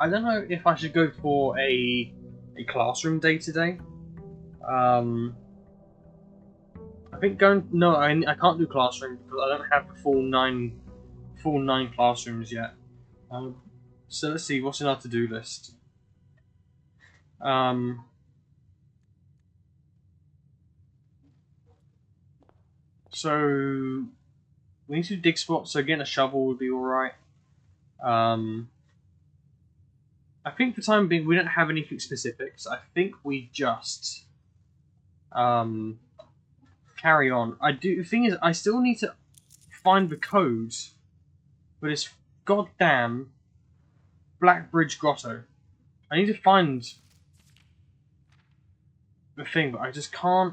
I don't know if I should go for a classroom day today. I think going no, I can't do classroom because I don't have the full nine classrooms yet. Um, so let's see what's in our to-do list. Um, so we need to dig spots. So getting a shovel would be all right. I think for the time being we don't have anything specific. So I think we just um, carry on. I do. The thing is, I still need to find the code for this goddamn Black Bridge Grotto. I need to find the thing, but I just can't.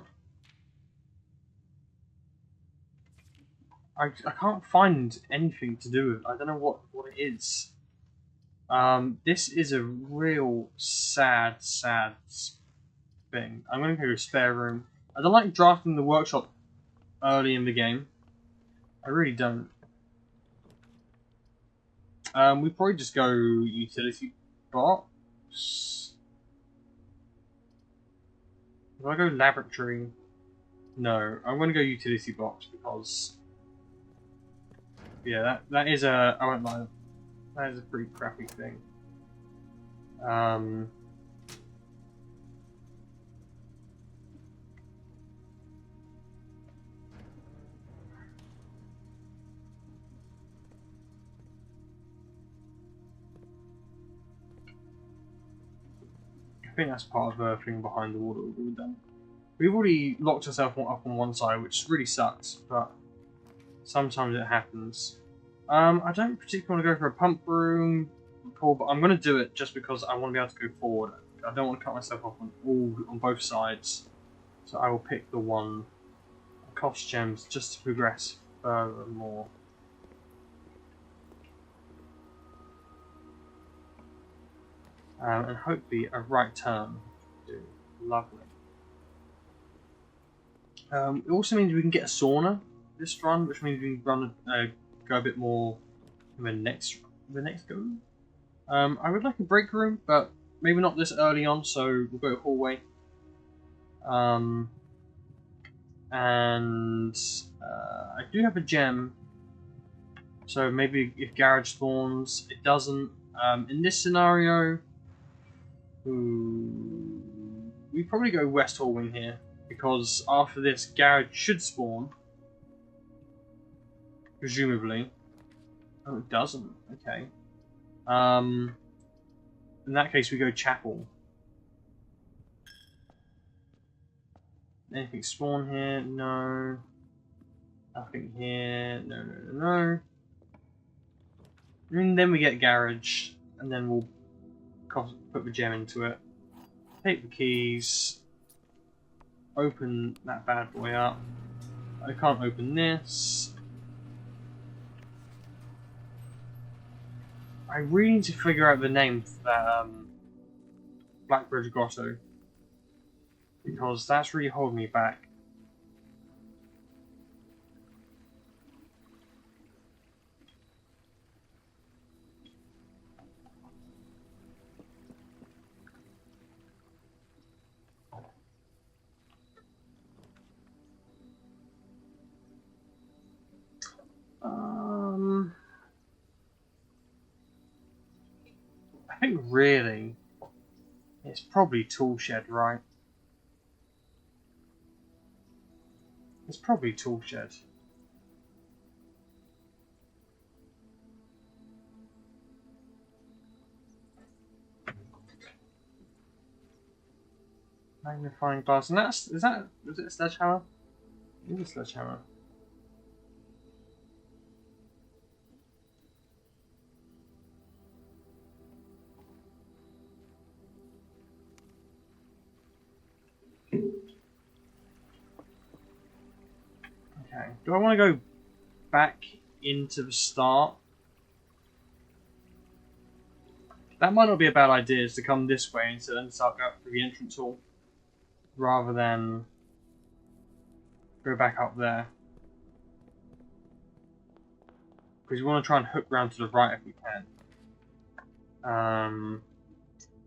I can't find anything to do with it. I don't know what it is. This is a real sad thing. I'm going to go to spare room. I don't like drafting the workshop early in the game. I really don't. We probably just go utility box. If I go laboratory, no, I'm going to go utility box because yeah, that is a I won't lie, that is a pretty crappy thing. I think that's part of the thing behind the wall that we've done. We've already locked ourselves up on one side, which really sucks, but sometimes it happens. I don't particularly want to go for a pump room, Paul, but I'm going to do it just because I want to be able to go forward. I don't want to cut myself off on both sides, so I will pick the one that costs gems just to progress furthermore. And hopefully a right turn. Lovely. It also means we can get a sauna this run, which means we can go a bit more in the next go. I would like a break room, but maybe not this early on, so we'll go hallway. And I do have a gem, so maybe if garage spawns, it doesn't. In this scenario, we probably go West Hall Wing here, because after this, garage should spawn. Presumably. Oh, it doesn't. Okay. In that case, we go Chapel. Anything spawn here? No. Nothing here. No. And then we get garage, and then we'll put the gem into it. Take the keys. Open that bad boy up. I can't open this. I really need to figure out the name for that Black Bridge Grotto, because that's really holding me back. I think really, it's probably Toolshed, right? It's probably Toolshed. Magnifying glass, and is it a sledgehammer? It is a sledgehammer. Okay. Do I want to go back into the start? That might not be a bad idea, is to come this way and then start going through the entrance hall, rather than go back up there. Because we want to try and hook round to the right if we can.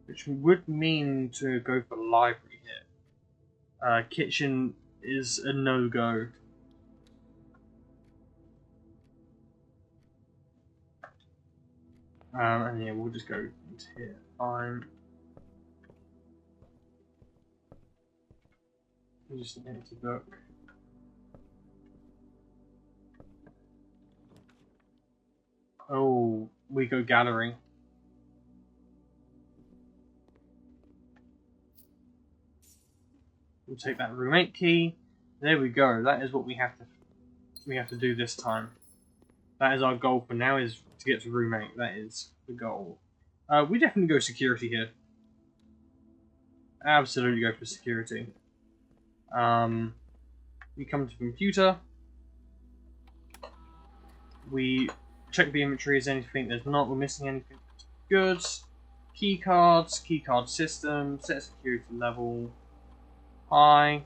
Which would mean to go for library here. Kitchen is a no-go. And yeah, we'll just go into here. Fine. Just an empty book. Oh, we go gallery. We'll take that roommate key. There we go. That is what we have to do this time. That is our goal for now, is to get to roommate. That is the goal. We definitely go security here. Absolutely go for security. We come to computer. We check the inventory. Is anything there's not? We're missing anything. Good. Key cards. Key card system. Set security level. High.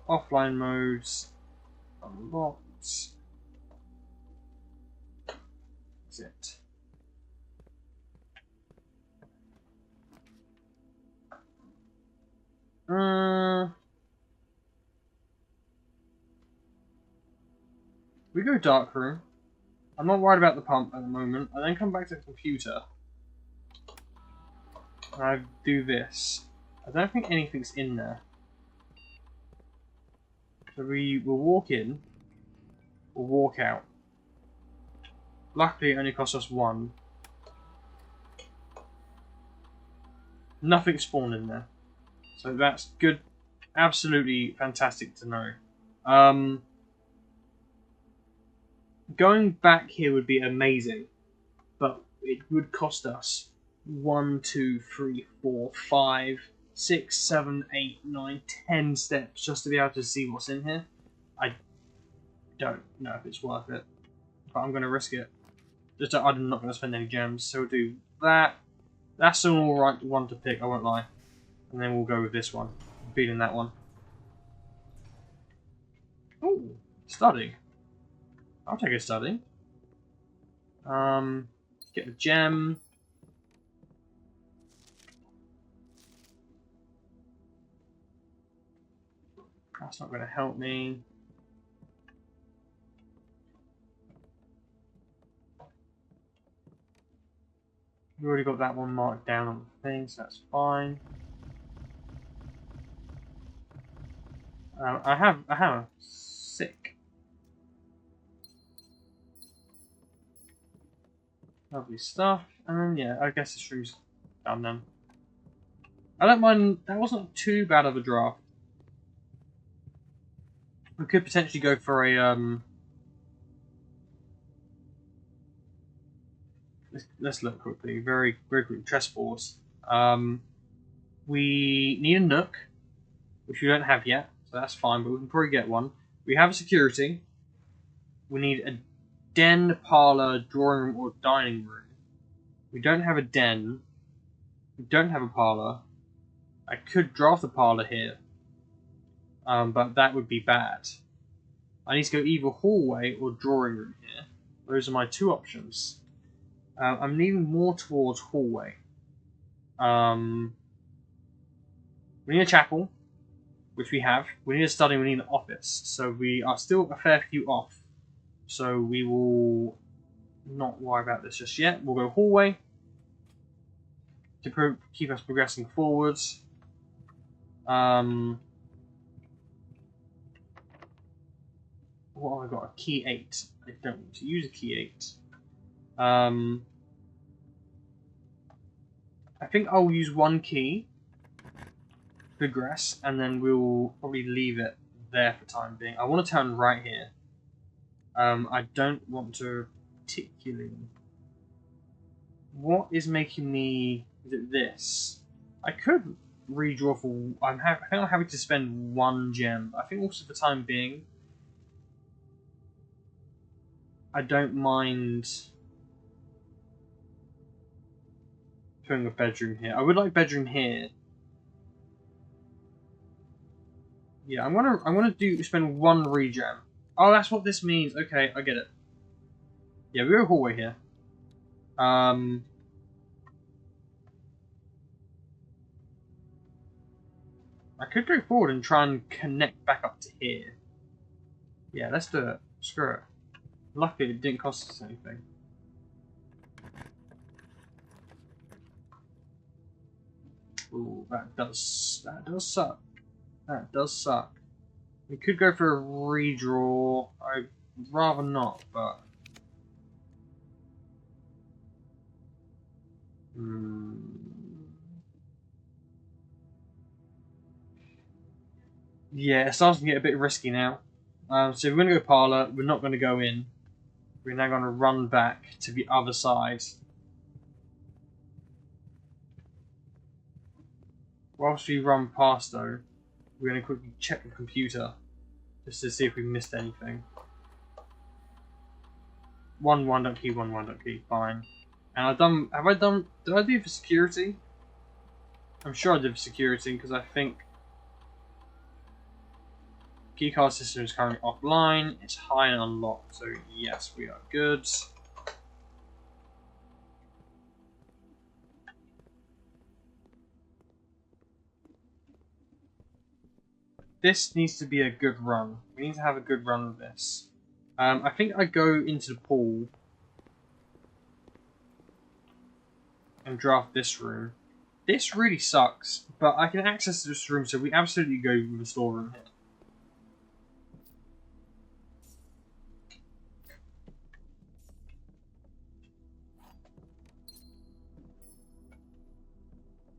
Offline modes. Unlocked. Exit. We go dark room. I'm not worried about the pump at the moment. I then come back to the computer. And I do this. I don't think anything's in there. So we will walk in. We'll walk out. Luckily it only costs us 1. Nothing spawned in there. So that's good. Absolutely fantastic to know. Going back here would be amazing, but it would cost us 1, 2, 3, 4, 5, 6, 7, 8, 9, 10 steps just to be able to see what's in here. I don't know if it's worth it, but I'm going to risk it. I'm not going to spend any gems, so we'll do that. That's an alright one to pick, I won't lie. And then we'll go with this one. I'm feeling that one. Oh, study. I'll take a study. Get a gem. That's not going to help me. We've already got that one marked down on the thing, so that's fine. I have a hammer. Sick. Lovely stuff. And then, yeah, I guess the shroom's done then. I don't mind. That wasn't too bad of a draft. We could potentially go for a Let's look quickly. Very quickly. Chessboards. We need a nook, which we don't have yet, so that's fine. But we can probably get one. We have a security. We need a den, parlor, drawing room, or dining room. We don't have a den. We don't have a parlor. I could draft a parlor here, but that would be bad. I need to go either hallway or drawing room here. Those are my 2 options. I'm leaning more towards hallway. We need a chapel, which we have. We need a study, we need an office. So we are still a fair few off. So we will not worry about this just yet. We'll go hallway to keep us progressing forwards. What have I got? A key 8. I don't want to use a key 8. I think I'll use 1 key to progress, and then we'll probably leave it there for the time being. I want to turn right here. I don't want to particularly... What is making me... Is it this? I could redraw for... I think I'm happy to spend 1 gem. I think also for the time being, I don't mind putting a bedroom here. I would like bedroom here. Yeah, I'm gonna spend 1 regem. Oh, that's what this means. Okay, I get it. Yeah, we go hallway here. I could go forward and try and connect back up to here. Yeah, let's do it. Screw it. Luckily, it didn't cost us anything. Ooh, that does suck. That does suck. We could go for a redraw. I'd rather not, but yeah, it starts to get a bit risky now. So we're going to go parlour. We're not going to go in. We're now going to run back to the other side. Whilst we run past, though, we're going to quickly check the computer just to see if we missed anything. 1 key, 1 key, fine. And did I do for security? I'm sure I did for security because I think keycard system is currently offline. It's high and unlocked, so yes, we are good. This needs to be a good run. We need to have a good run with this. I think I go into the pool and draft this room. This really sucks, but I can access this room, so we absolutely go with the storeroom here.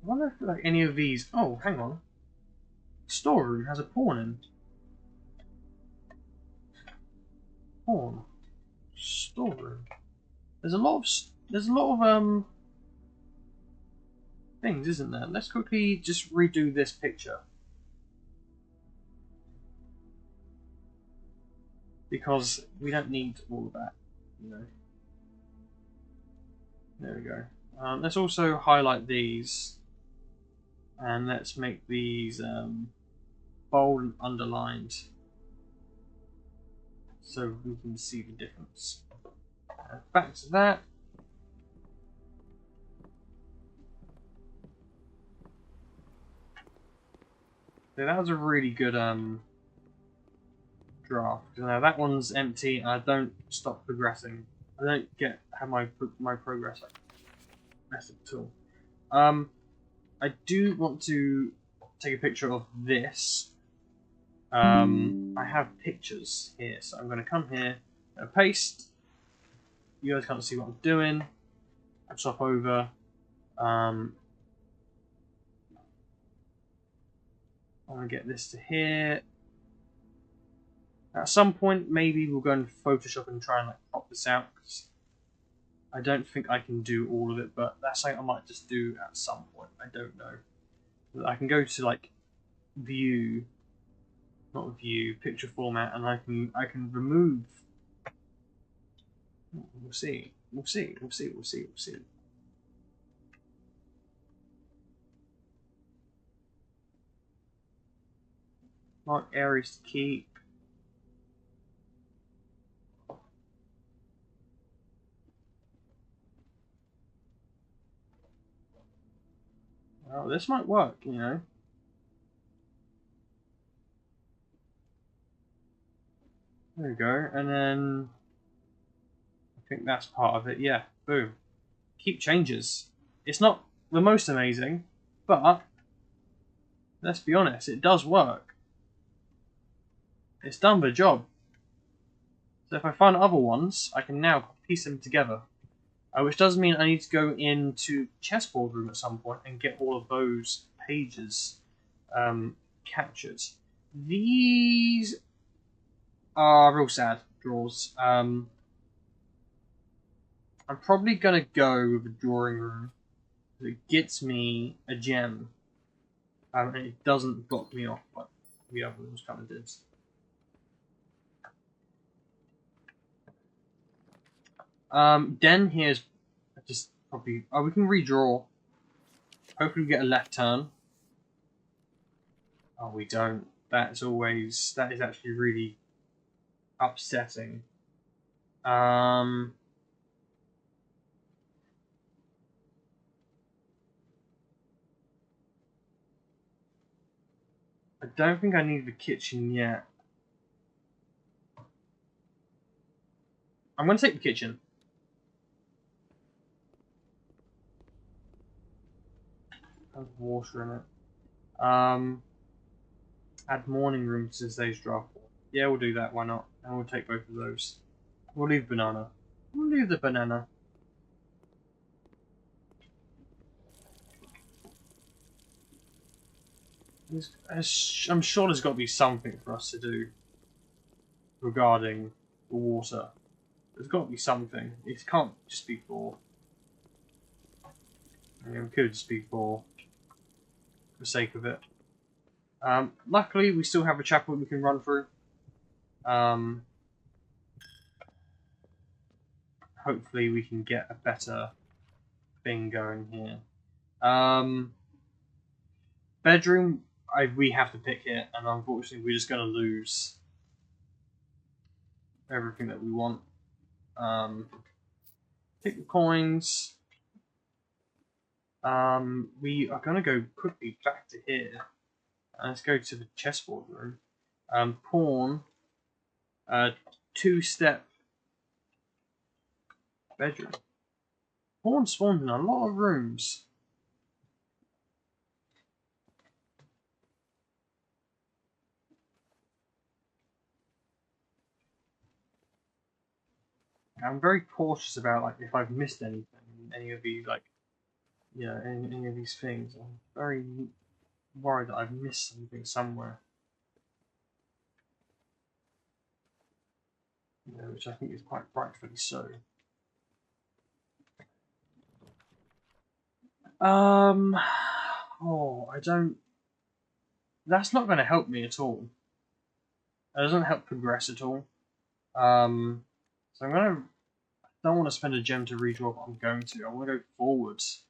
I wonder if like any of these. Oh, hang on. Storeroom has a pawn in. Pawn. Storeroom. There's a lot of things, isn't there? Let's quickly just redo this picture. Because we don't need all of that, you know. There we go. Let's also highlight these. And let's make these bold and underlined so we can see the difference. Back to that. So that was a really good draft. Now that one's empty and I don't stop progressing. I don't have my progress like messed up at all. I do want to take a picture of this. I have pictures here, so I'm going to come here and paste. You guys can't see what I'm doing. I swap over. I'm going to get this to here. At some point, maybe we'll go into Photoshop and try and like pop this out. Cause I don't think I can do all of it, but that's something I might just do at some point. I don't know. I can go to like view, not view, picture format, and I can remove. We'll see. We'll see. We'll see. We'll see. We'll see. Mark areas to keep. Well, this might work, you know. There we go, and then I think that's part of it. Yeah, boom. Keep changes. It's not the most amazing, but let's be honest, it does work. It's done the job. So if I find other ones, I can now piece them together. Which does mean I need to go into chessboard room at some point and get all of those pages captured. These are real sad draws. I'm probably going to go with the drawing room. It gets me a gem. And it doesn't block me off like the other ones kind of did. Den here's just probably. Oh, we can redraw. Hopefully, we get a left turn. Oh, we don't. That is actually really upsetting. I don't think I need the kitchen yet. I'm going to take the kitchen. Has water in it. Add morning room to today's draft. Yeah, we'll do that. Why not? And we'll take both of those. We'll leave banana. We'll leave the banana. I'm sure there's got to be something for us to do regarding the water. There's got to be something. It can't just be for. I mean, it could just be for the sake of it. Luckily, we still have a chapel we can run through. Hopefully, we can get a better thing going here. Bedroom, we have to pick it, and unfortunately, we're just going to lose everything that we want. Pick the coins. We are going to go quickly back to here. Let's go to the chessboard room. Pawn. Two-step bedroom. Pawn spawned in a lot of rooms. I'm very cautious about like if I've missed anything, any of these like, you know, any of these things. I'm very worried that I've missed something somewhere. You know, which I think is quite rightfully so. Oh, I don't. That's not going to help me at all. It doesn't help progress at all. So I'm gonna. I don't want to spend a gem to redraw, but I'm going to. I want to go forwards.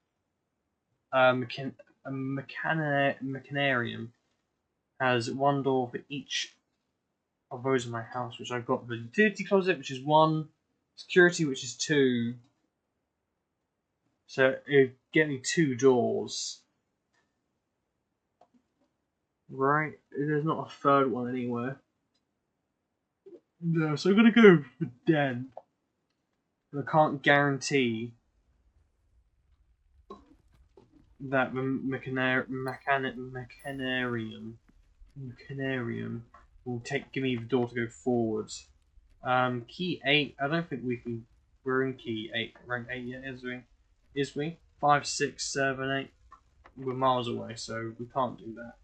Mechanarium has one door for each of those in my house, which I've got the utility closet, which is 1, security, which is 2. So it get me 2 doors. Right, there's not a third one anywhere. No, so I'm gonna go for den. I can't guarantee that the Mechanarium will give me the door to go forwards. Key 8. I don't think we can. We're in key 8, rank 8 yet, is we? 5, 6, 7, 8. We're miles away, so we can't do that.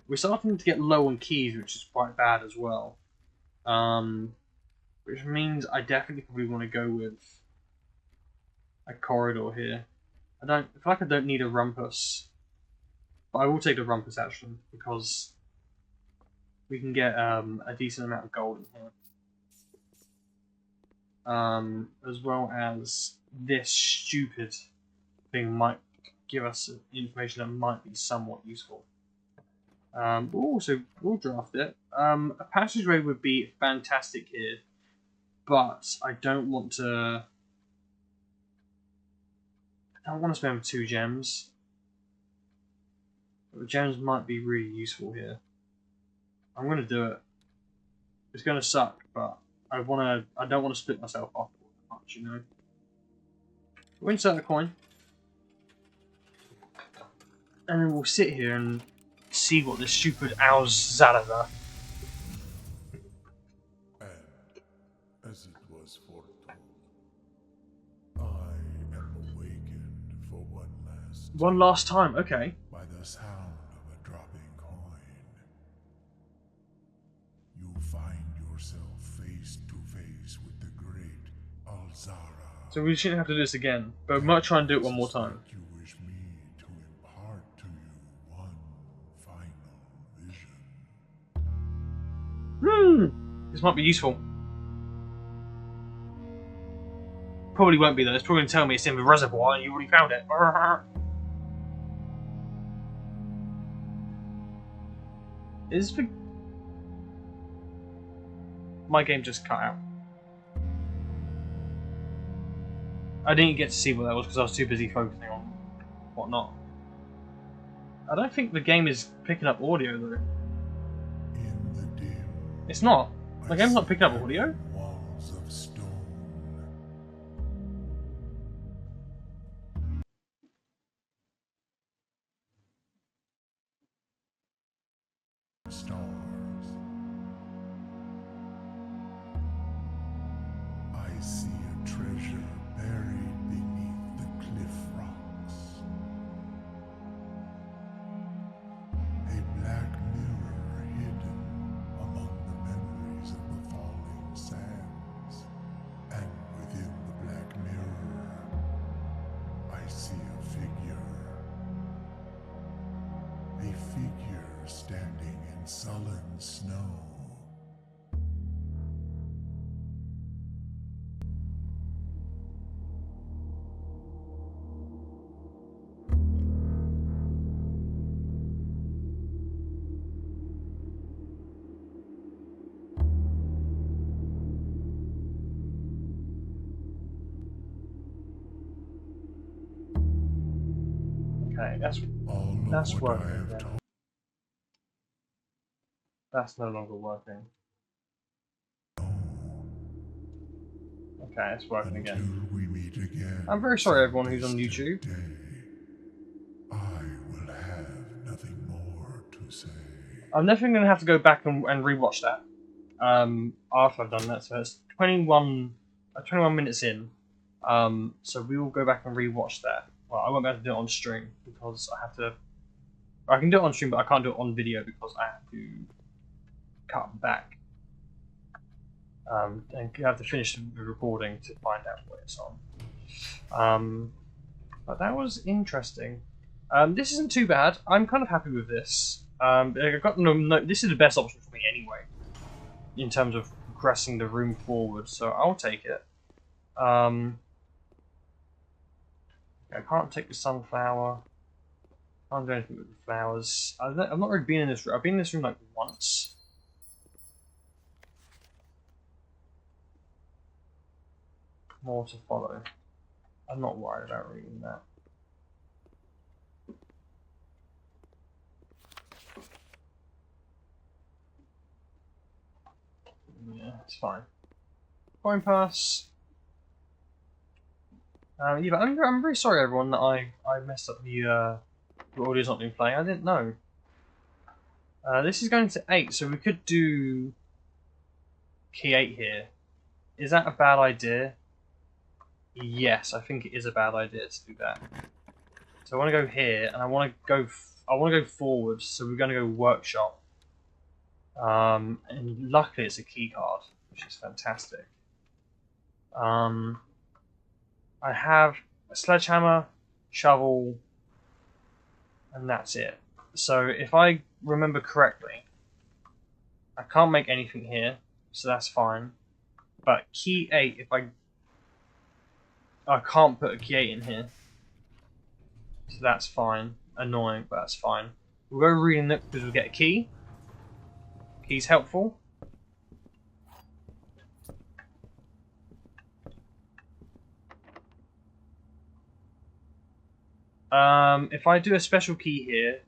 We're starting to get low on keys, which is quite bad as well. Which means I definitely probably want to go with a corridor here. I feel like I don't need a rumpus, but I will take the rumpus actually because we can get a decent amount of gold in here. As well as this stupid thing might give us information that might be somewhat useful. We'll draft it. A passageway would be fantastic here, but I don't want to. I don't want to spend 2 gems. But the gems might be really useful here. I'm gonna do it. It's gonna suck, but I don't want to split myself off much, you know. We'll insert a coin, and then we'll sit here and see what this stupid Alzalazar. And as it was foretold, I am awakened for One last time, okay. by the sound of a dropping coin. You find yourself face to face with the great Alzara. So we shouldn't have to do this again, but we might try and do it one more time. You wish me to impart to you one final vision. This might be useful. Probably won't be though. It's probably going to tell me it's in the reservoir and you already found it. Is the... My game just cut out. I didn't get to see what that was because I was too busy focusing on whatnot. I don't think the game is picking up audio though. In the dim, It's not. The game's not picking up audio. walls of stone. Stars. I see a treasure buried beneath the cliff rocks. A black mirror hidden among the memories of the falling sands. And within the black mirror, I see a figure. A figure standing in sullen snow. Okay, All that's of what I working. have Then. told That's no longer working. Okay, it's working until again. we meet again. I'm very sorry everyone who's on YouTube. Day, I will have nothing more to say. I'm definitely going to have to go back and rewatch that after I've done that. So it's 21 minutes in. So we will go back and rewatch that. Well, I won't be able to do it on stream because I have to. I can do it on stream, but I can't do it on video because I have to cut back and you have to finish the recording to find out what it's on. But that was interesting. This isn't too bad. I'm kind of happy with this. I've got no. This is the best option for me anyway, in terms of progressing the room forward. So I'll take it. I can't take the sunflower. Can't do anything with the flowers. I've not really been in this room. I've been in this room like once. More to follow. I'm not worried about reading that. Yeah, it's fine. Coin pass. Yeah, but I'm very sorry everyone that I messed up the audio's not been playing. I didn't know. This is going to 8, so we could do key 8 here. Is that a bad idea? Yes, I think it is a bad idea to do that. So I want to go here, and I want to go forward. So we're going to go workshop. And luckily it's a key card, which is fantastic. I have a sledgehammer, shovel, and that's it. So if I remember correctly, I can't make anything here, so that's fine. But key 8, if I can't put a key 8 in here, so that's fine. Annoying, but that's fine. We'll go reading it because we'll get a key. Key's helpful. If I do a special key here,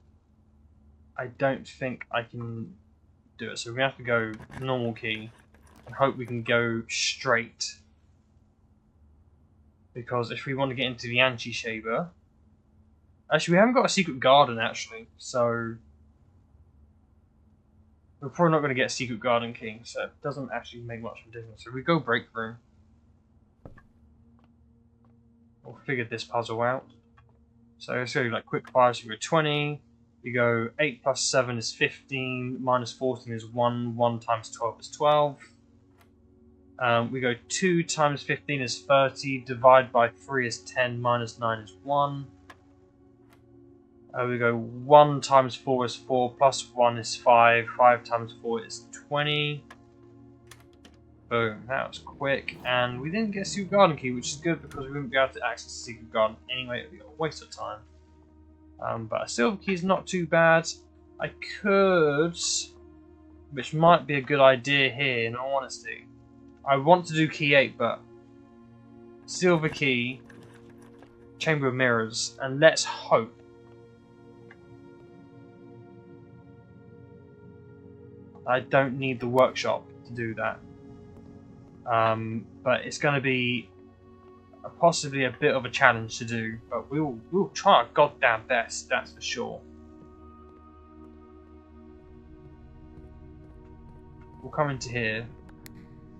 I don't think I can do it. So we're going to have to go normal key and hope we can go straight. Because if we want to get into the Anti-Shaver... Actually, we haven't got a secret garden, actually. So we're probably not going to get a secret garden key. So it doesn't actually make much of a difference. So we go break room. We'll figure this puzzle out. So let's go like quick fire. So you go 20. You go 8 plus 7 is 15. Minus 14 is 1. 1 times 12 is 12. We go 2 times 15 is 30. Divide by 3 is 10. Minus 9 is 1. We go 1 times 4 is 4. Plus 1 is 5. 5 times 4 is 20. Boom, that was quick. And we didn't get a secret garden key, which is good because we wouldn't be able to access the secret garden anyway. It would be a waste of time. But a silver key is not too bad. I could, which might be a good idea here in all honesty. I want to do key 8, but silver key, chamber of mirrors, and let's hope I don't need the workshop to do that. But it's going to be possibly a bit of a challenge to do, but we'll try our goddamn best, that's for sure. We'll come into here,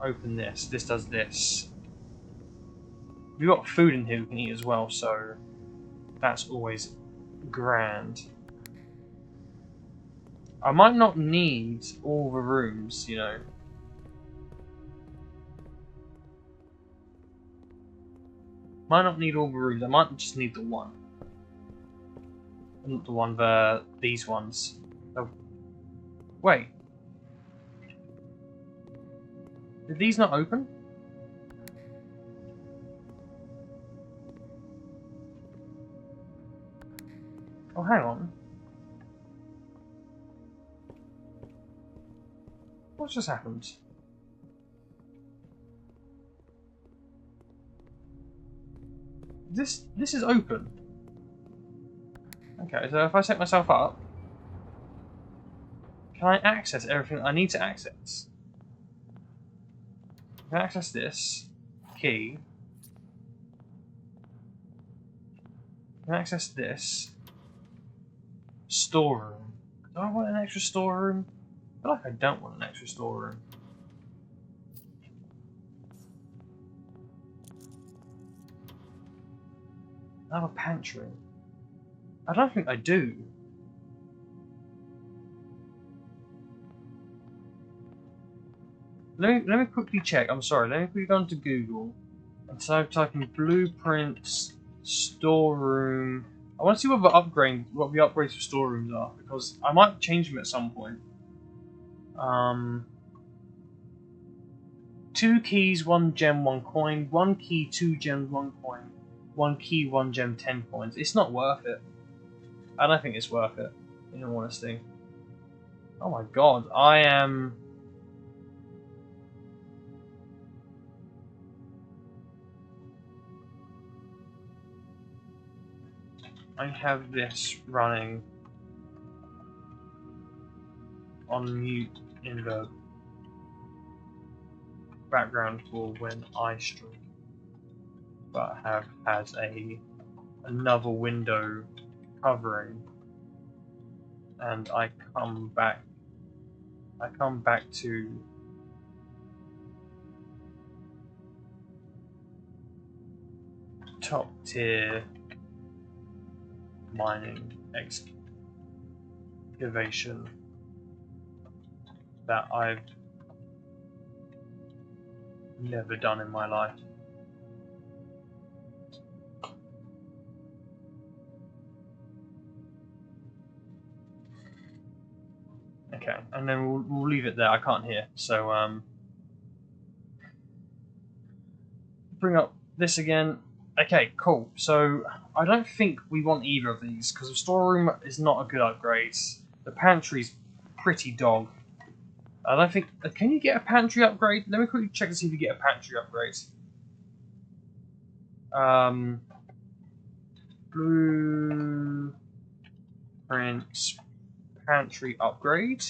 open this, this does this. We've got food in here we can eat as well, so that's always grand. I might not need all the rooms, you know. Might not need all the rooms, I might just need the one. Not the one, these ones. Oh. Wait. Did these not open? Oh, hang on. What's just happened? This is open. Okay, so if I set myself up, can I access everything I need to access? I can access this key. I can access this storeroom. Do I want an extra storeroom? I feel like I don't want an extra storeroom. I have a pantry. I don't think I do. Let me quickly check. I'm sorry. Let me quickly go into Google and type in blueprints storeroom. I want to see what the upgrades for storerooms are, because I might change them at some point. 2 keys, 1 gem, 1 coin. 1 key, 2 gems, 1 coin. 1 key, 1 gem, 10 coins. It's not worth it. I don't think it's worth it, in all honesty. Oh my god, I have this running on mute in the background for when I stream, but has another window covering, and I come back to top tier mining excavation that I've never done in my life. Okay, and then we'll leave it there. I can't hear, so bring up this again. Okay, cool. So I don't think we want either of these, because the storeroom is not a good upgrade. The pantry's pretty dog. I don't think. Can you get a pantry upgrade? Let me quickly check to see if you get a pantry upgrade. Blueprints pantry upgrade.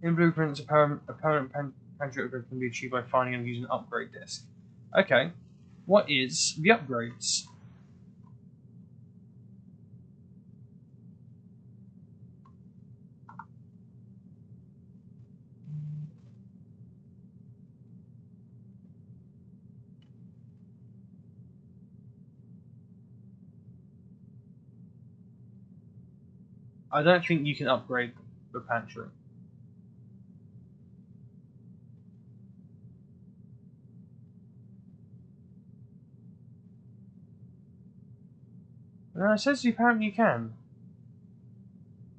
In blueprints, a permanent pantry upgrade can be achieved by finding and using an upgrade disc. Okay, what is the upgrades? I don't think you can upgrade the pantry. No, it says apparently you can.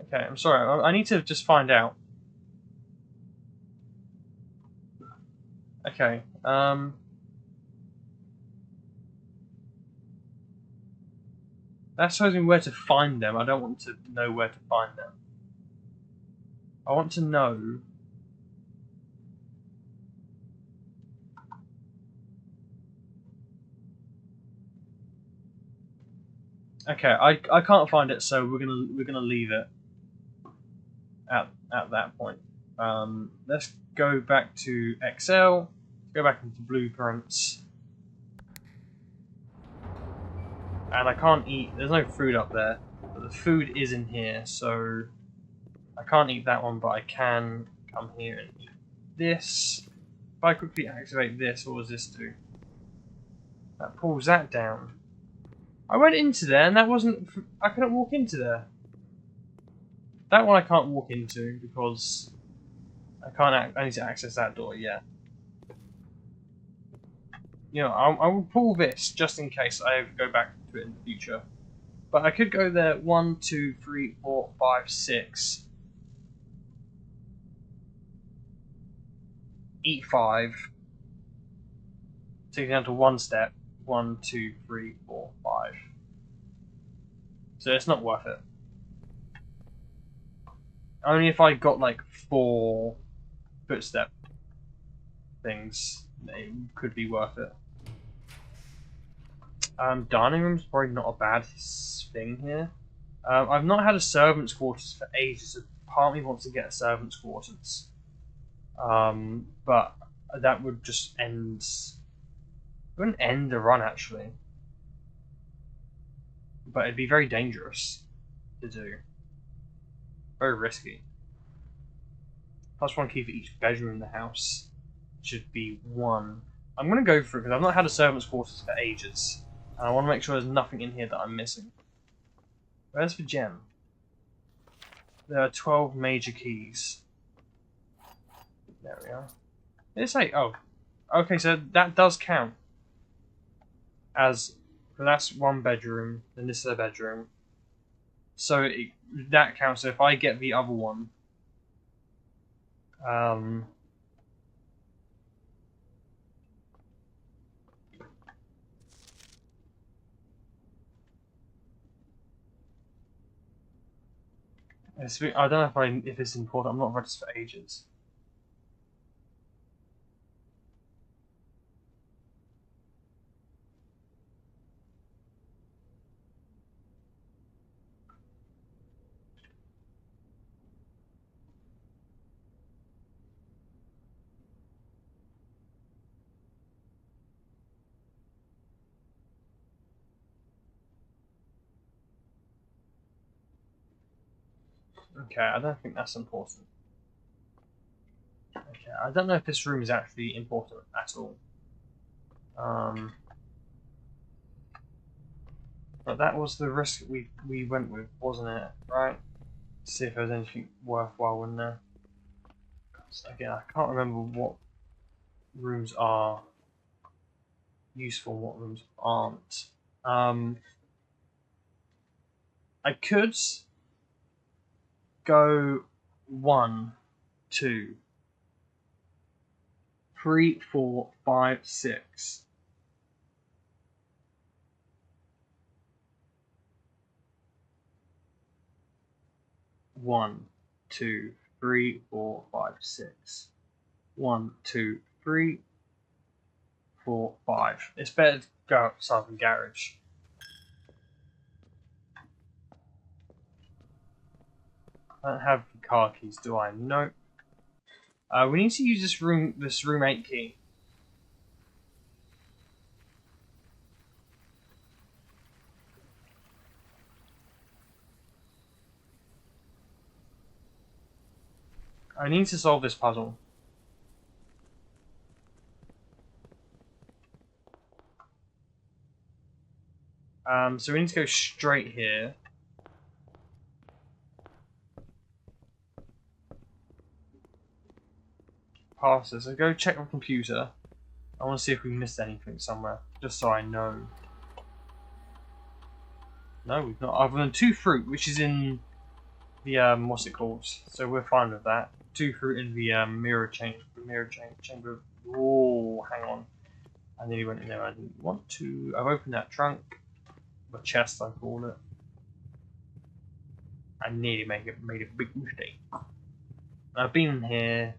Okay, I'm sorry. I need to just find out. Okay. That shows me where to find them. I don't want to know where to find them. I want to know. Okay, I can't find it, so we're gonna leave it. at that point. Let's go back to Excel. Go back into blueprints. And I can't eat. There's no food up there, but the food is in here, so I can't eat that one. But I can come here and eat this. If I quickly activate this, what does this do? That pulls that down. I went into there, and that wasn't. I couldn't walk into there. That one I can't walk into because I can't. I need to access that door. Yeah. You know, I will pull this just in case I go back to it in the future. But I could go there 1, 2, 3, 4, 5, 6. Eat 5. Take it down to 1 step. 1, 2, 3, 4, 5. So it's not worth it. Only if I got like 4 footstep things, it could be worth it. Dining room's probably not a bad thing here. I've not had a servant's quarters for ages, so part of me wants to get a servant's quarters. But that would just end... It wouldn't end the run, actually. But it'd be very dangerous to do. Very risky. Plus 1 key for each bedroom in the house. Should be 1. I'm going to go for it because I've not had a servant's quarters for ages. And I want to make sure there's nothing in here that I'm missing. Where's the gem? There are 12 major keys. There we are. It's like, oh. Okay, so that does count. As, so that's 1 bedroom, then this is a bedroom. So that counts. So if I get the other one, I don't know if it's important. I'm not registered for ages. Okay, I don't think that's important. Okay, I don't know if this room is actually important at all. But that was the risk we went with, wasn't it? Right? See if there's anything worthwhile in there. Again, I can't remember what rooms are useful and what rooms aren't. I could go 1, 2, 3, 4, 5, 6. One, 2, 3, 4, 5, 6. 1, 2, 3, 4, 5. It's better to go outside the garage. I don't have the car keys, do I? No. We need to use this room 8 key. I need to solve this puzzle. So we need to go straight here. Past this. So go check my computer. I want to see if we missed anything somewhere, just so I know. No, we've not. Other than 2 fruit, which is in the what's it called? So we're fine with that. 2 fruit in the mirror chamber. Oh, hang on. I nearly went in there. I didn't want to. I've opened that trunk, the chest I call it. I nearly made a big mistake. I've been in here.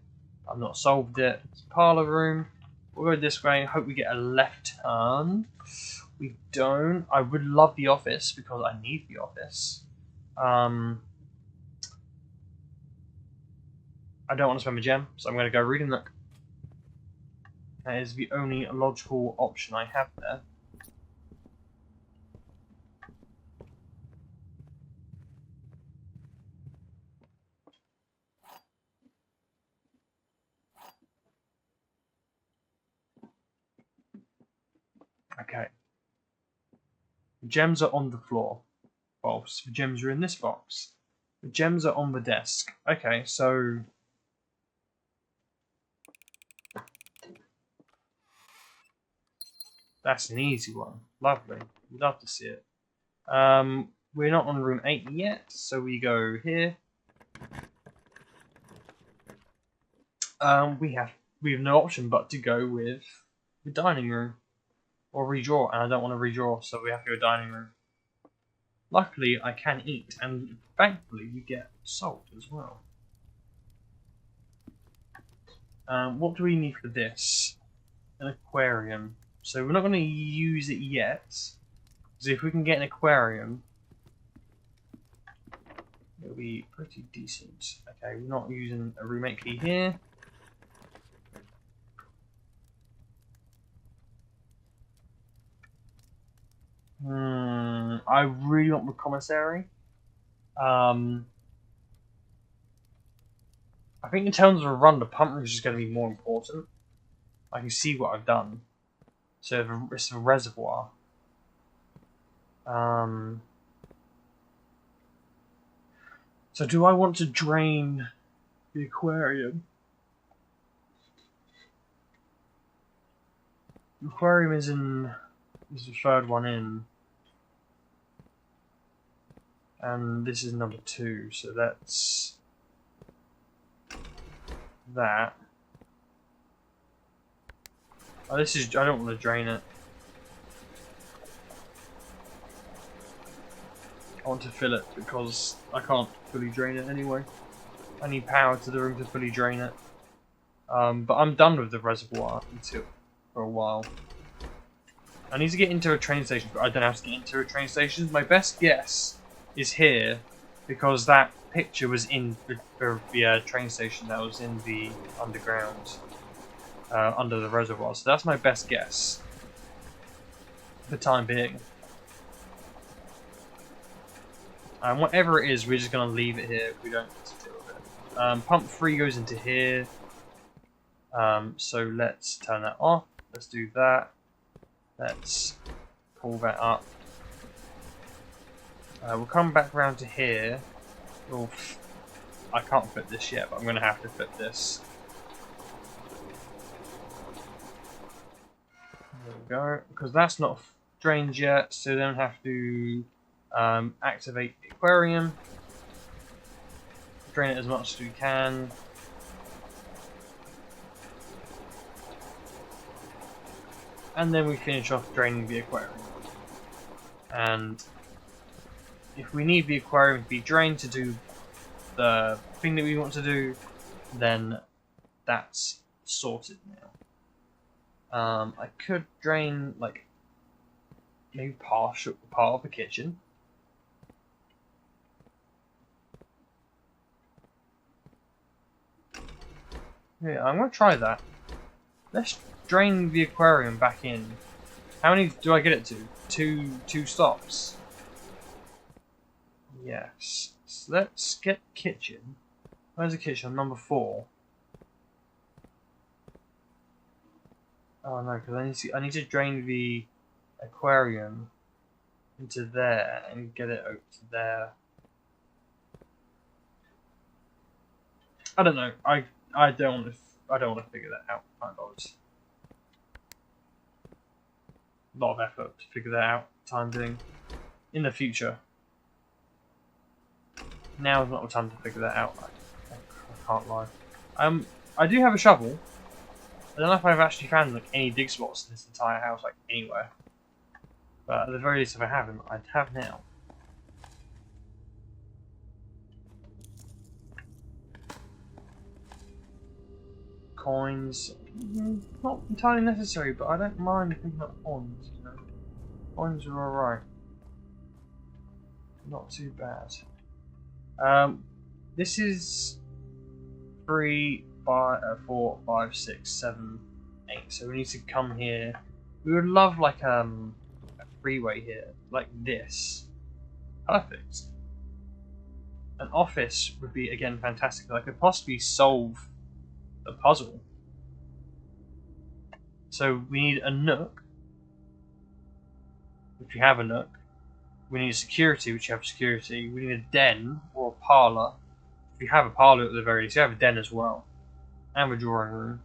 I've not solved it. It's a parlour room. We'll go this way and hope we get a left turn. We don't. I would love the office because I need the office. I don't want to spend a gem, so I'm going to go reading Nook. That is the only logical option I have there. Okay. The gems are on the floor. Well, the gems are in this box. The gems are on the desk. Okay, so... That's an easy one. Lovely. We'd love to see it. We're not on room 8 yet, so we go here. We have no option but to go with the dining room. Or redraw, and I don't want to redraw, so we have to go dining room. Luckily, I can eat, and thankfully we get salt as well. What do we need for this? An aquarium. So we're not going to use it yet, because if we can get an aquarium, it'll be pretty decent. Okay, we're not using a roommate key here. I really want the commissary. I think in terms of a run, the pump room is just going to be more important. I can see what I've done. So it's a reservoir. So do I want to drain the aquarium? The aquarium is the third one in. And this is number 2, so that's that. Oh, this is, I don't want to drain it. I want to fill it because I can't fully drain it anyway. I need power to the room to fully drain it. But I'm done with the reservoir until for a while. I need to get into a train station, but I don't have to get into a train station. My best guess is here because that picture was in the train station that was in the underground, under the reservoir. So that's my best guess for the time being. And whatever it is, we're just going to leave it here if we don't get to deal with it. Pump 3 goes into here. So let's turn that off. Let's do that. Let's pull that up. We'll come back around to here. Oof. I can't fit this yet, but I'm going to have to fit this. There we go. Because that's not drained yet, so then have to activate the aquarium. Drain it as much as we can. And then we finish off draining the aquarium. And if we need the aquarium to be drained to do the thing that we want to do, then that's sorted now. I could drain, like, maybe part of the kitchen. Yeah, I'm going to try that. Let's drain the aquarium back in. How many do I get it to? Two stops. Yes. So let's get kitchen. Where's the kitchen? Number 4. Oh no, because I need to drain the aquarium into there and get it over to there. I don't know. I don't want to figure that out. My God. A lot of effort to figure that out. Time being. In the future. Now is not the time to figure that out. I can't lie. I do have a shovel. I don't know if I've actually found like any dig spots in this entire house, like anywhere. But at the very least, if I haven't, I'd have now. Coins, not entirely necessary, but I don't mind picking up coins. You know, coins are alright. Not too bad. This is 3, 5, 4, 5, 6, 7, 8. So we need to come here. We would love like a freeway here, like this. Perfect. An office would be again fantastic. I could possibly solve the puzzle. So we need a nook, which you have a nook. We need security, which you have security. We need a den or a parlour. If you have a parlour at the very least, you have a den as well. And a drawing room.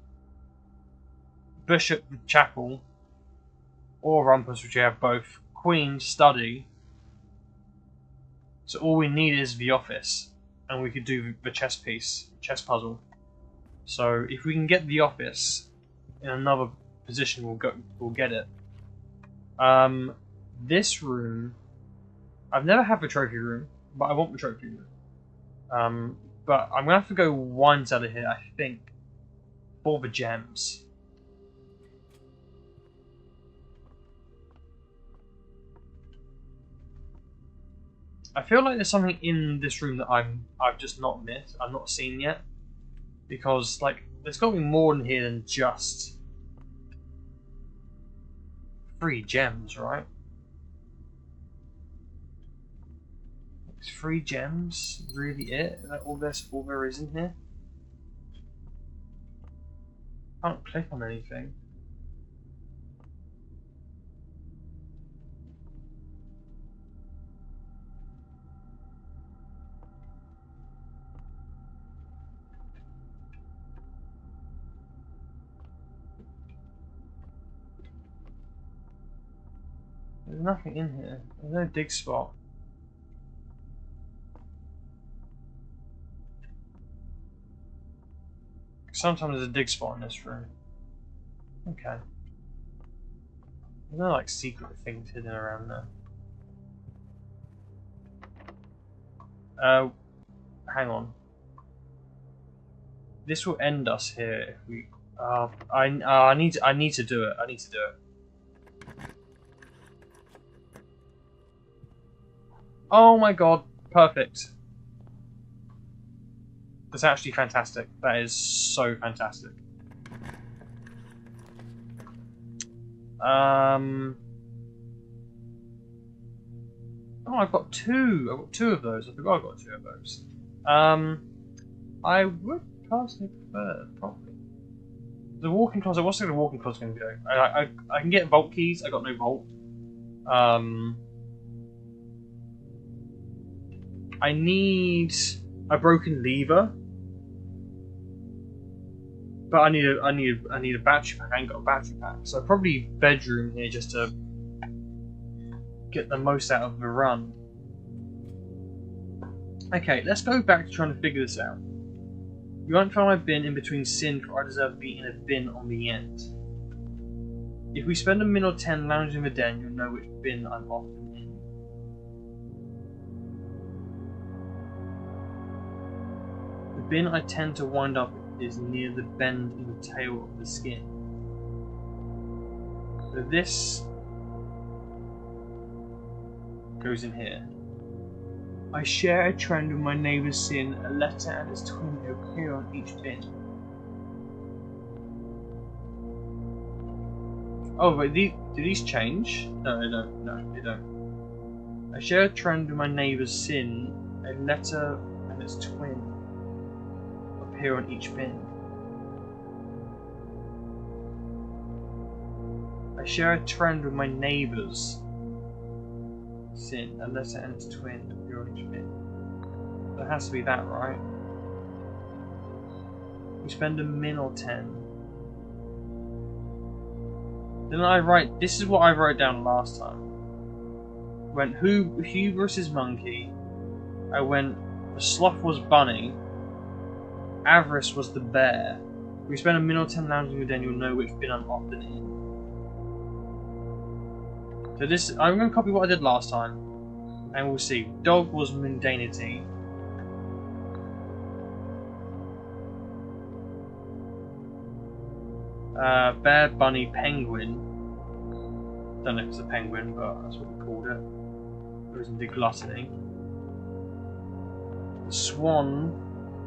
Bishop, the chapel. Or rumpus, which you have both. Queen, study. So all we need is the office. And we could do the chess piece, chess puzzle. So if we can get the office in another position, we'll get it. This room, I've never had the trophy room, but I want the trophy room. But I'm gonna have to go one out of here, I think, for the gems. I feel like there's something in this room that I've just not missed. I've not seen yet, because like there's got to be more in here than just 3 gems, right? Is 3 gems really it? Is that all there is in here? I can't click on anything. There's nothing in here. There's no dig spot. Sometimes there's a dig spot in this room. Okay. There's no like secret things hidden around there. Hang on. This will end us here if we. I need to do it. I need to do it. Oh my god! Perfect. That's actually fantastic. That is so fantastic. Oh, I've got 2. I've got 2 of those. I forgot I've got 2 of those. I would personally prefer probably the walk-in closet. What's the walk-in closet going to go? I can get vault keys. I got no vault. I need a broken lever, but I need a battery pack. I ain't got a battery pack, so probably bedroom here just to get the most out of the run. Okay, let's go back to trying to figure this out. You won't find my bin in between sin, for I deserve to be in a bin on the end. If we spend a minute or 10 lounging in the den, you'll know which bin I'm often in. The bin I tend to wind up is near the bend in the tail of the skin. So this goes in here. I share a trend with my neighbour's sin, a letter and its twin appear on each bin. Oh wait, do these change? No, they don't. No, they don't. I share a trend with my neighbour's sin, a letter and its twin appear on each bin. I share a trend with my neighbour's sin, a letter and its twin appear on each bin. That has to be that, right? We spend a min or 10. Then I write, this is what I wrote down last time. Went hubris is monkey. I went, the sloth was bunny. Avarice was the bear. If we spend a min or 10 lounging with den, you'll know which bin I'm often in. So this, I'm going to copy what I did last time, and we'll see. Dog was mundanity. Bear, bunny, penguin. Don't know if it's a penguin, but that's what we called it. There isn't the gluttony. Swan.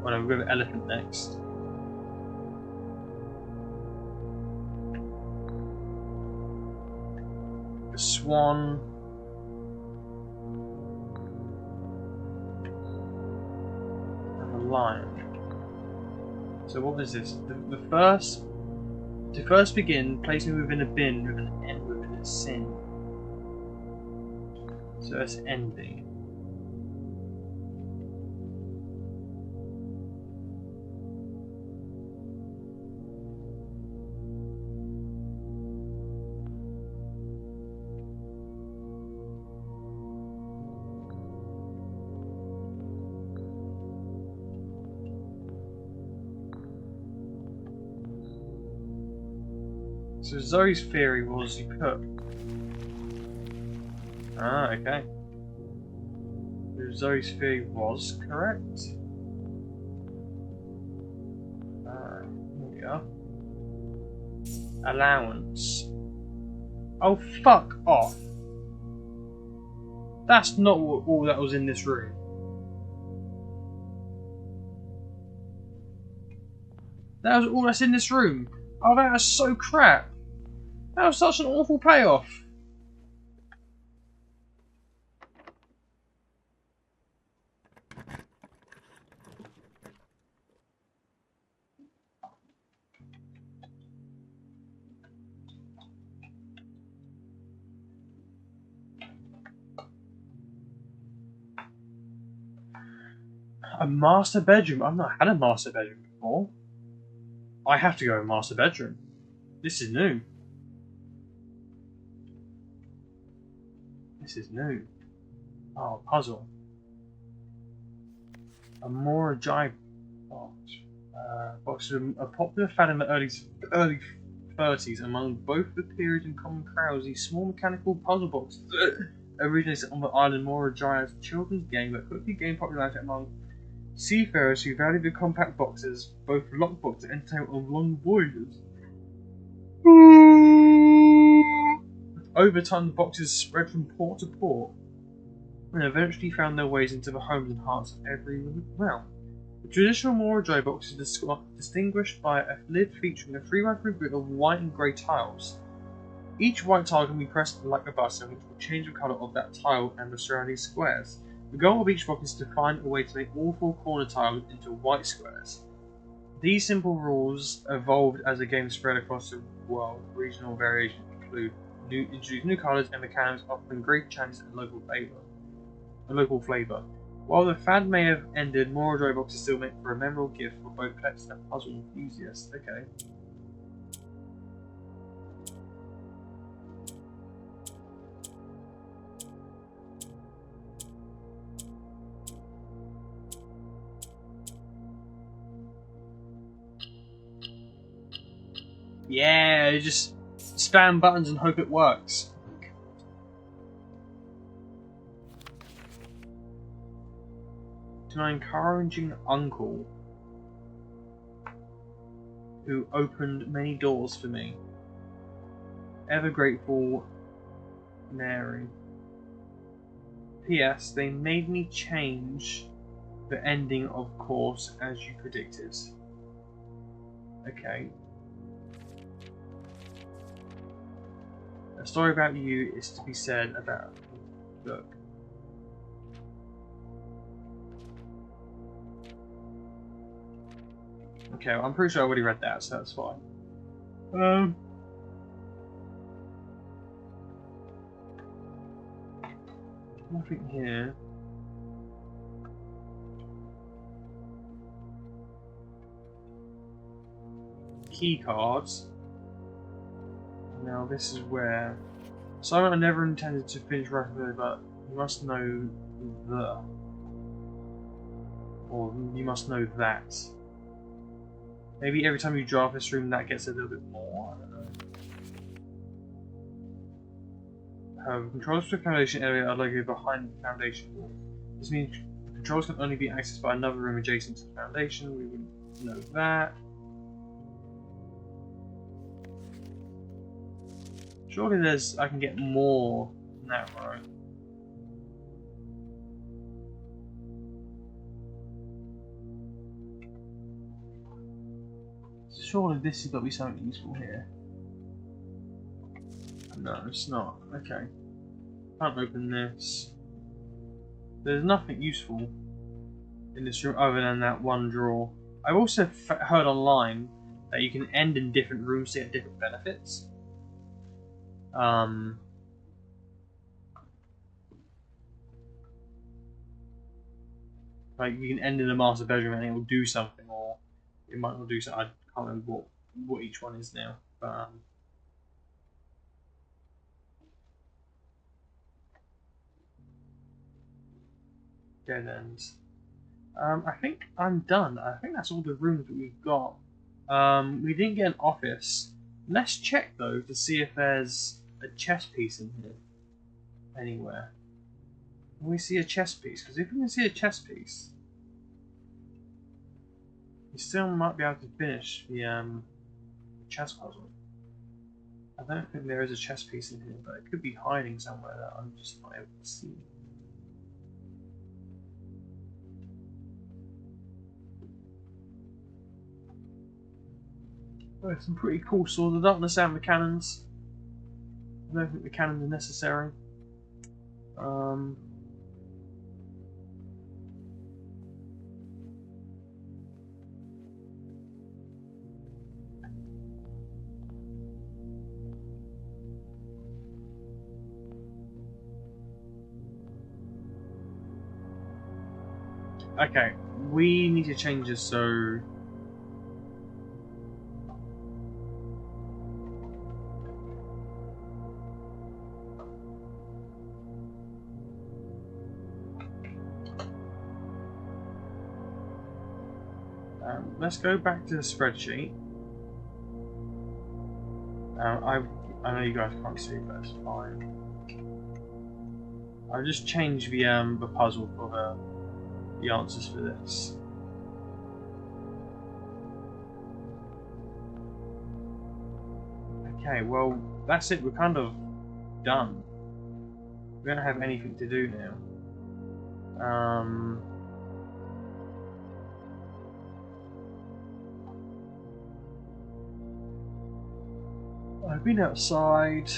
Oh no, we'll go with elephant next. swan. And the lion. So what is this? The first... To first begin, place me within a bin with an end within its sin. So that's ending. So Zoe's theory was you put... Ah, okay. So Zoe's theory was correct. Here we are. Allowance. Oh, fuck off. That's not all that was in this room. That was all that's in this room. Oh, that is so crap. That was such an awful payoff. A master bedroom? I've not had a master bedroom before. I have to go in master bedroom. This is new. This is new. Oh, puzzle. A more Jai box. Box was a popular fad in the early 30s among both the period and common crowds. These small mechanical puzzle boxes originated on the island Mora Jai as a children's game, but quickly gained popularity among seafarers who valued the compact boxes, both lockbox and entertainment on long voyages. Over time, the boxes spread from port to port and eventually found their ways into the homes and hearts of everyone around. The traditional Mora Jai box is distinguished by a lid featuring a 3x3 grid of white and grey tiles. Each white tile can be pressed like a button, which will change the colour of that tile and the surrounding squares. The goal of each box is to find a way to make all 4 corner tiles into white squares. These simple rules evolved as the game spread across the world. Regional variations introduce new colours and mechanics, offering great challenges and local flavour. While the fad may have ended, Mora Jai boxes still make for a memorable gift for both pets and puzzle enthusiasts. Okay. Yeah, just spam buttons and hope it works. To my encouraging uncle, who opened many doors for me. Ever grateful, Mary. P.S. They made me change the ending, of course, as you predicted. Okay. A story about you is to be said about the book. Okay, well, I'm pretty sure I already read that, so that's fine. Nothing here. Key cards. Now this is where... Simon, I never intended to finish rapidly, but you must know the... Or you must know that. Maybe every time you draft this room that gets a little bit more, I don't know. Controls for the foundation area are located behind the foundation wall. This means controls can only be accessed by another room adjacent to the foundation. We would know that. Surely I can get more than that, right? Surely this has got to be something useful here. No, it's not. Okay. Can't open this. There's nothing useful in this room other than that one drawer. I've also heard online that you can end in different rooms to get different benefits. Like you can end in the master bedroom and it will do something, or it might not do something. I can't remember what each one is now. But dead ends. I think I'm done. I think that's all the rooms that we've got. We didn't get an office. Let's check though to see if there's a chess piece in here anywhere. Can we see a chess piece? Because if we can see a chess piece, we still might be able to finish the chess puzzle. I don't think there is a chess piece in here, but it could be hiding somewhere that I'm just not able to see. Oh, some pretty cool Sword of the Darkness and the cannons. I don't think the cannons are necessary. Okay, we need to change this so. Let's go back to the spreadsheet. I know you guys can't see, but it's fine. I'll just change the puzzle for the answers for this. Okay, well that's it. We're kind of done. We don't have anything to do now. I've been outside.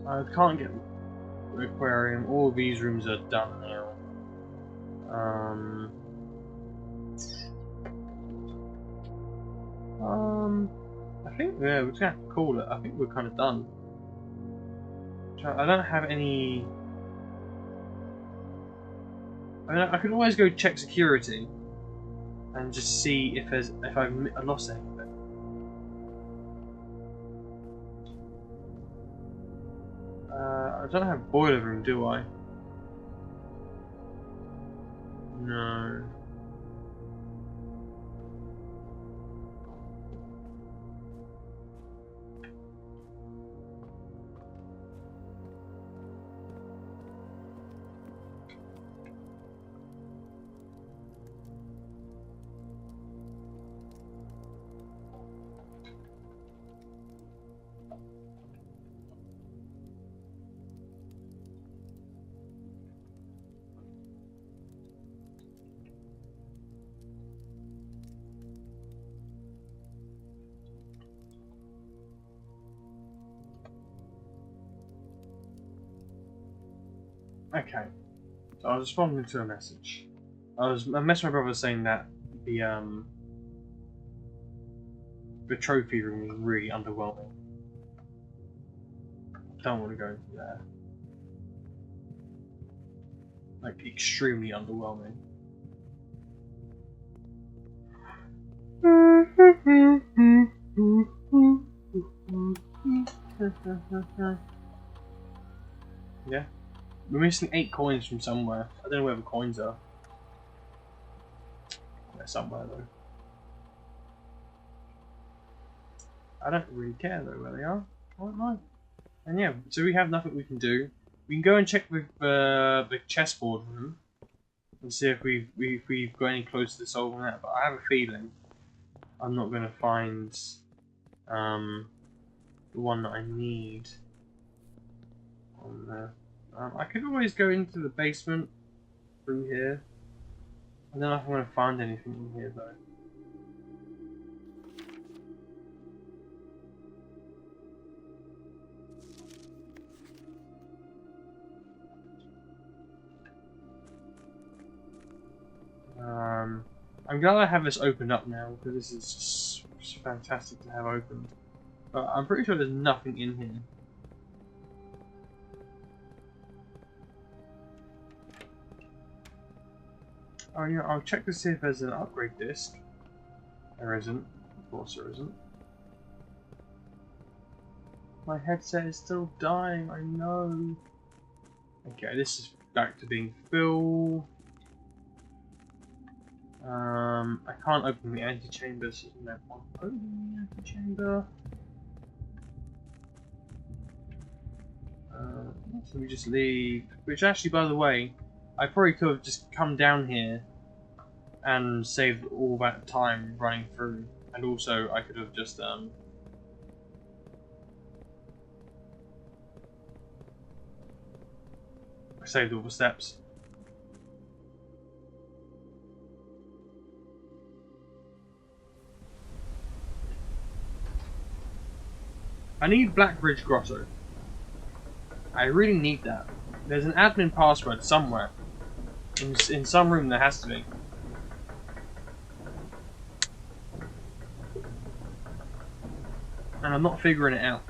I can't get the aquarium. All these rooms are done now. I think we're just gonna have to call it. I think we're kind of done. I don't have any. I mean, I could always go check security and just see if I've lost anything. I don't have boiler room, do I? No. Okay, so I was responding to a message. I messaged my brother saying that the trophy room was really underwhelming. I don't want to go into there. Like extremely underwhelming. Yeah. We're missing 8 coins from somewhere. I don't know where the coins are. They're somewhere though. I don't really care though where they are. I don't know. And yeah, so we have nothing we can do. We can go and check with the chessboard room and see if we've got any closer to solving that. But I have a feeling I'm not going to find the one that I need on there. I could always go into the basement through here. I don't know if I'm going to find anything in here though. I'm glad I have this opened up now, because this is just fantastic to have opened. But I'm pretty sure there's nothing in here. Oh yeah, I'll check to see if there's an upgrade disc. There isn't. Of course there isn't. My headset is still dying, I know. Okay, this is back to being full. I can't open the antechamber, so there's no point opening the antechamber. So we just leave. Which actually, by the way, I probably could have just come down here and saved all that time running through. And also, I could have just saved all the steps. I need Blackbridge Grotto. I really need that. There's an admin password somewhere. In some room there has to be. And I'm not figuring it out.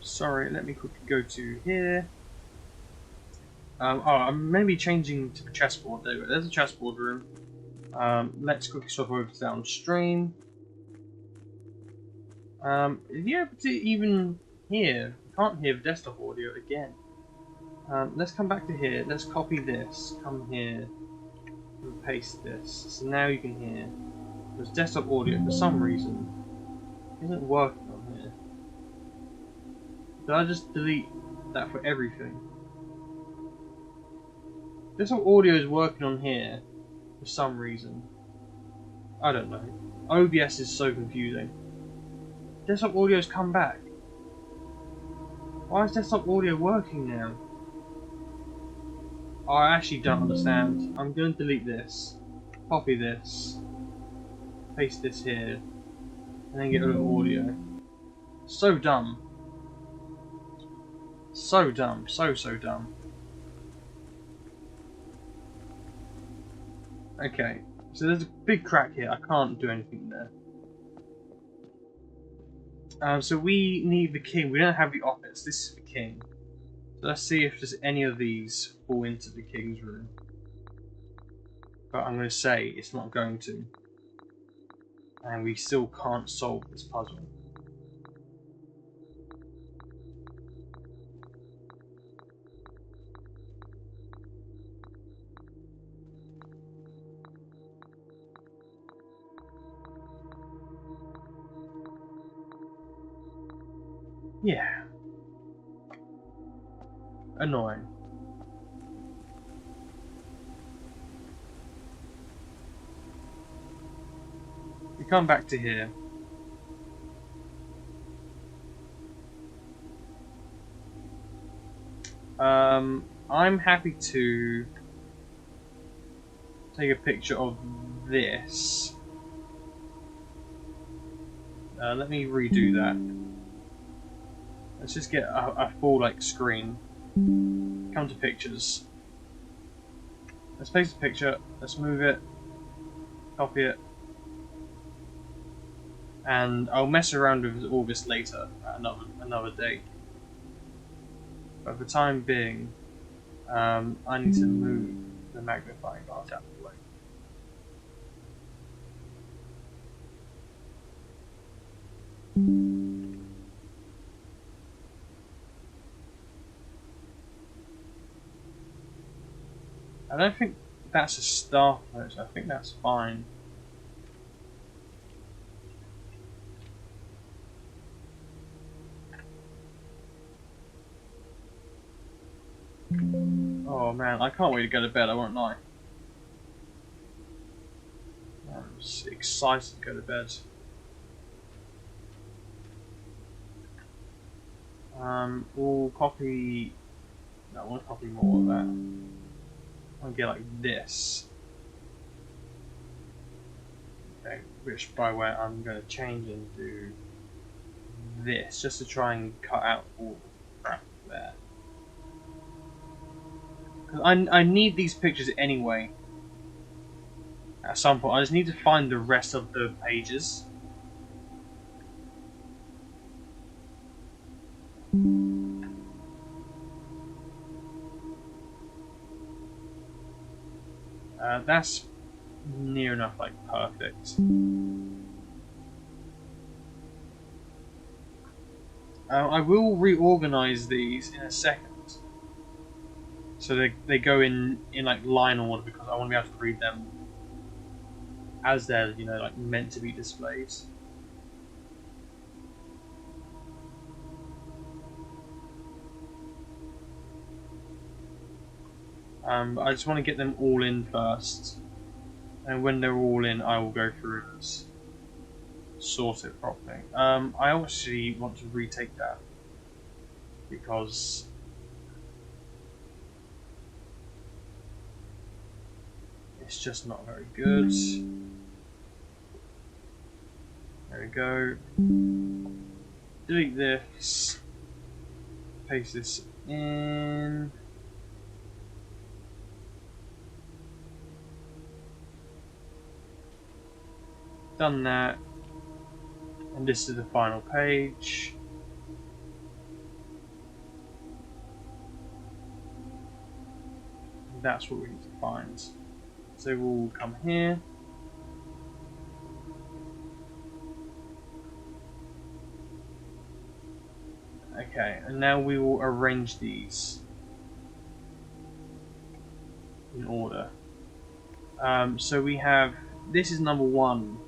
Sorry, let me quickly go to here. I'm maybe changing to the chessboard. There we go. There's a chessboard room. Let's quickly swap over to downstream. Are you able to even hear? You can't hear the desktop audio again. Let's come back to here. Let's copy this. Come here and paste this. So now you can hear. Because desktop audio, for some reason, isn't working on here. Did I just delete that for everything? Desktop audio is working on here for some reason. I don't know. OBS is so confusing. Desktop audio's come back. Why is desktop audio working now? Oh, I actually don't understand. I'm going to delete this, copy this, paste this here, and then get rid of audio. So dumb. So dumb. So dumb. Okay, so there's a big crack here. I can't do anything there. So we need the king. We don't have the office. This is the king. So let's see if there's any of these fall into the king's room. But I'm going to say it's not going to. And we still can't solve this puzzle. Yeah. Annoying. We come back to here. I'm happy to take a picture of this. Let me redo that. Let's just get a full screen. Come to pictures. Let's paste the picture. Let's move it. Copy it. And I'll mess around with all this later at another date. But for the time being, I need to move the magnifying glass out of the way. I don't think that's a staff note. I think that's fine. Oh man, I can't wait to go to bed, I won't lie. I'm just excited to go to bed. We'll copy... No, I want to copy more of that. I want to get like this. Okay, which by the way I'm going to change and do this just to try and cut out all the crap there. Because I need these pictures anyway. At some point, I just need to find the rest of the pages. That's near enough, like, perfect. I will reorganize these in a second, so they go in like line order, because I want to be able to read them as they're, you know, like meant to be displayed. But I just want to get them all in first, and when they're all in, I will go through and sort it properly. I actually want to retake that because it's just not very good. There we go. Delete this. Paste this in. Done that. And this is the final page. That's what we need to find. So we'll come here. Okay, and now we will arrange these in order. So we have, this is number 1.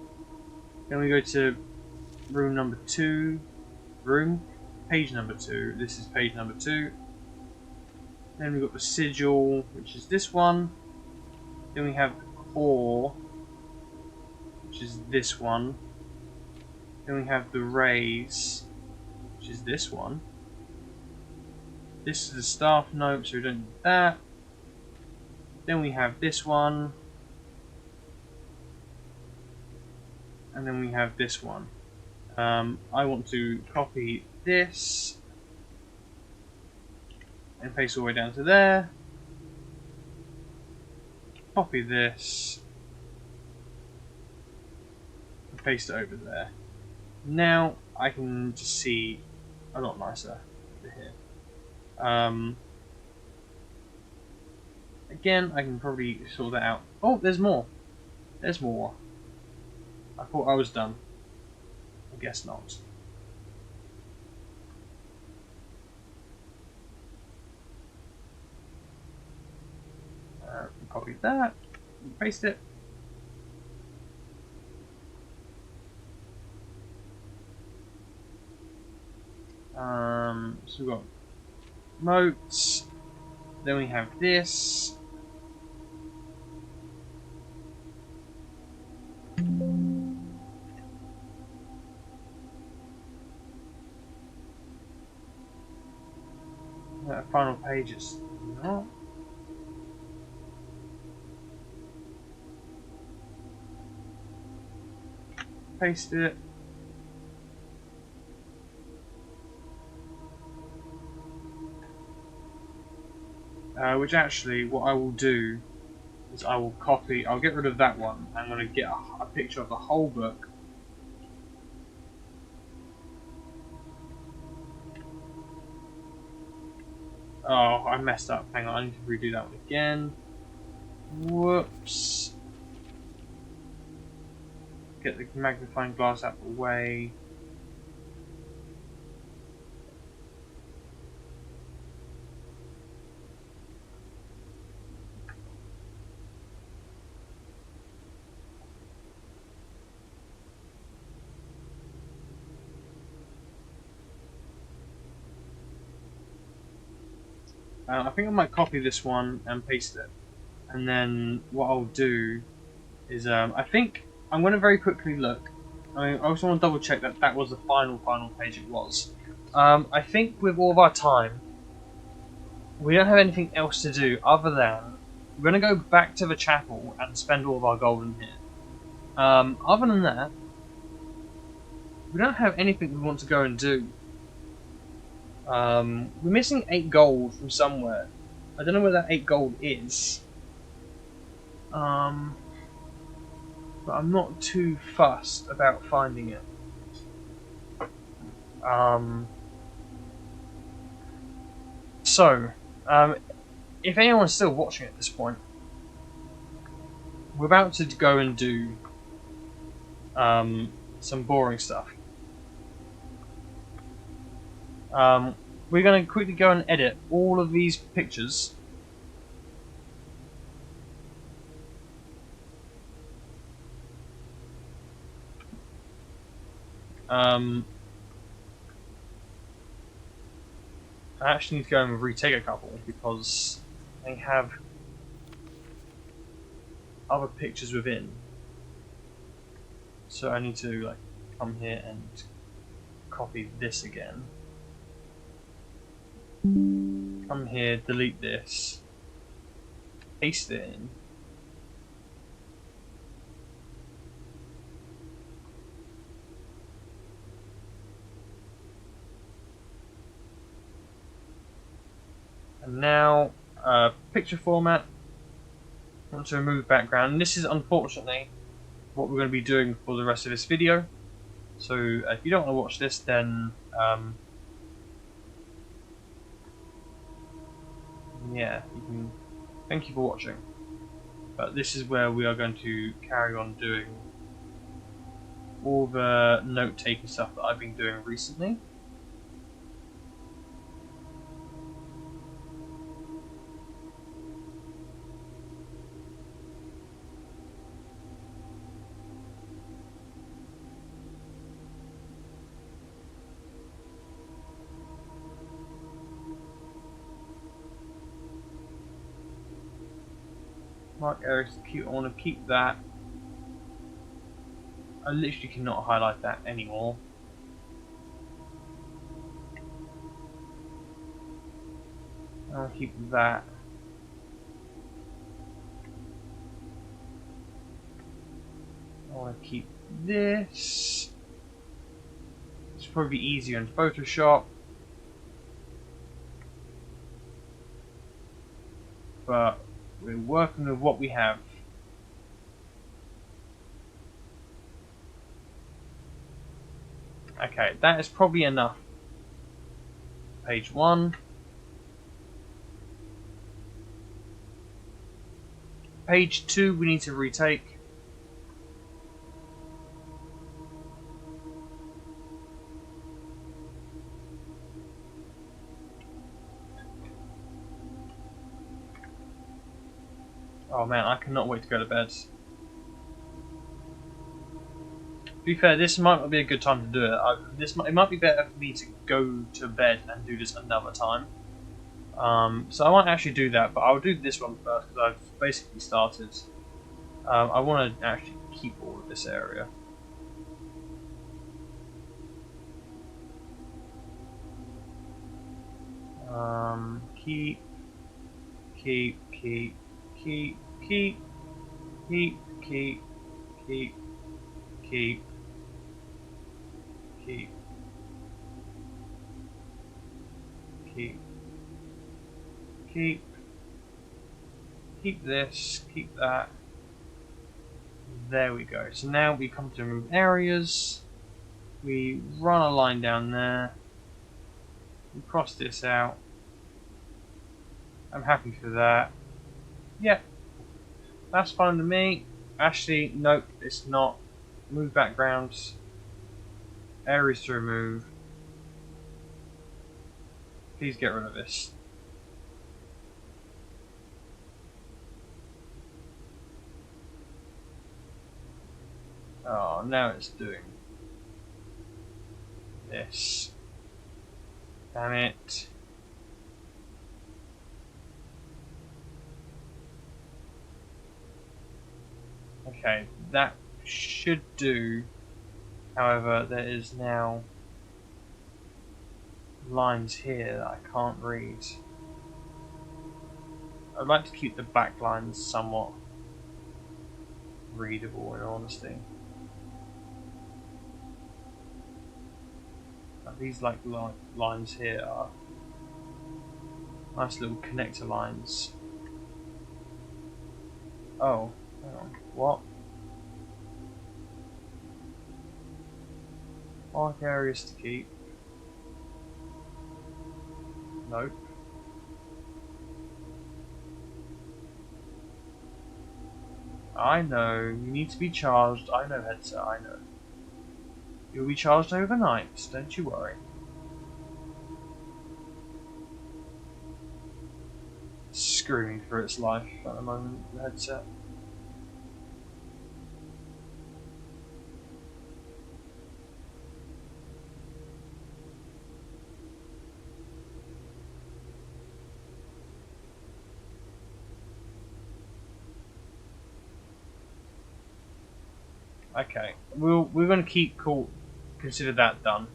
Then we go to room number 2, page number 2. This is page number 2. Then we've got the sigil, which is this one. Then we have the core, which is this one. Then we have the rays, which is this one. This is the staff note, so we don't need that. Then we have this one. And then we have this one. I want to copy this and paste all the way down to there. Copy this and paste it over there. Now I can just see a lot nicer over here. Again, I can probably sort that out. Oh, there's more. There's more. I thought I was done. I guess not. Copy that. Paste it. So we've got motes. Then we have this. That final page is not. Paste it. Which actually, what I will do is I will copy. I'll get rid of that one. I'm going to get a picture of the whole book. Oh, I messed up. Hang on, I need to redo that one again. Whoops. Get the magnifying glass out of the way. I think I might copy this one and paste it. And then what I'll do is, I think I'm going to very quickly look. I also want to double check that that was the final page it was. I think with all of our time, we don't have anything else to do other than we're going to go back to the chapel and spend all of our gold in here. Other than that, we don't have anything we want to go and do. We're missing 8 gold from somewhere. I don't know where that 8 gold is. But I'm not too fussed about finding it. So, if anyone's still watching at this point, we're about to go and do some boring stuff. We're going to quickly go and edit all of these pictures. I actually need to go and retake a couple because they have other pictures within. So I need to like come here and copy this again. Come here, delete this, paste it in. And now, picture format. I want to remove background. And this is unfortunately what we're going to be doing for the rest of this video. So if you don't want to watch this, then yeah, you can. Thank you for watching. But this is where we are going to carry on doing all the note-taking stuff that I've been doing recently. Mark areas to keep. I want to keep that. I literally cannot highlight that anymore. I want to keep that. I want to keep this. It's probably easier in Photoshop. But we're working with what we have. Okay, that is probably enough. Page 1. Page 2 we need to retake. Oh man, I cannot wait to go to bed. To be fair, this might not be a good time to do it. It might be better for me to go to bed and do this another time. So I won't actually do that, but I'll do this one first because I've basically started. I want to actually keep all of this area. Keep, keep, keep, keep, keep, keep, keep, keep, keep, keep, keep, keep this, keep that. There we go. So now we come to remove areas. We run a line down there. We cross this out. I'm happy for that. Yeah, that's fine to me. Actually, nope, it's not. Move backgrounds. Areas to remove. Please get rid of this. Oh, now it's doing this. Damn it. Okay, that should do. However, there is now lines here that I can't read. I'd like to keep the back lines somewhat readable in honesty. These like lines here are nice little connector lines. Oh, hang on. What? Mark areas to keep. Nope. I know, you need to be charged. I know, headset, I know. You'll be charged overnight, don't you worry. Screaming for its life at the moment, the headset. Okay, we're going to consider that done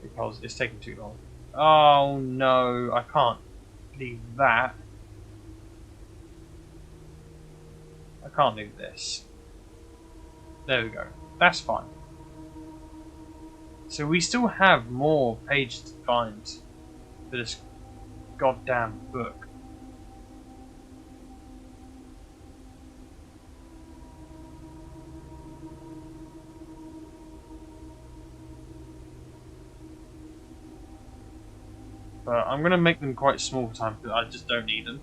because it's taking too long. Oh no, I can't leave that. I can't leave this. There we go. That's fine. So we still have more pages to find for this goddamn book. But I'm going to make them quite small for time because I just don't need them.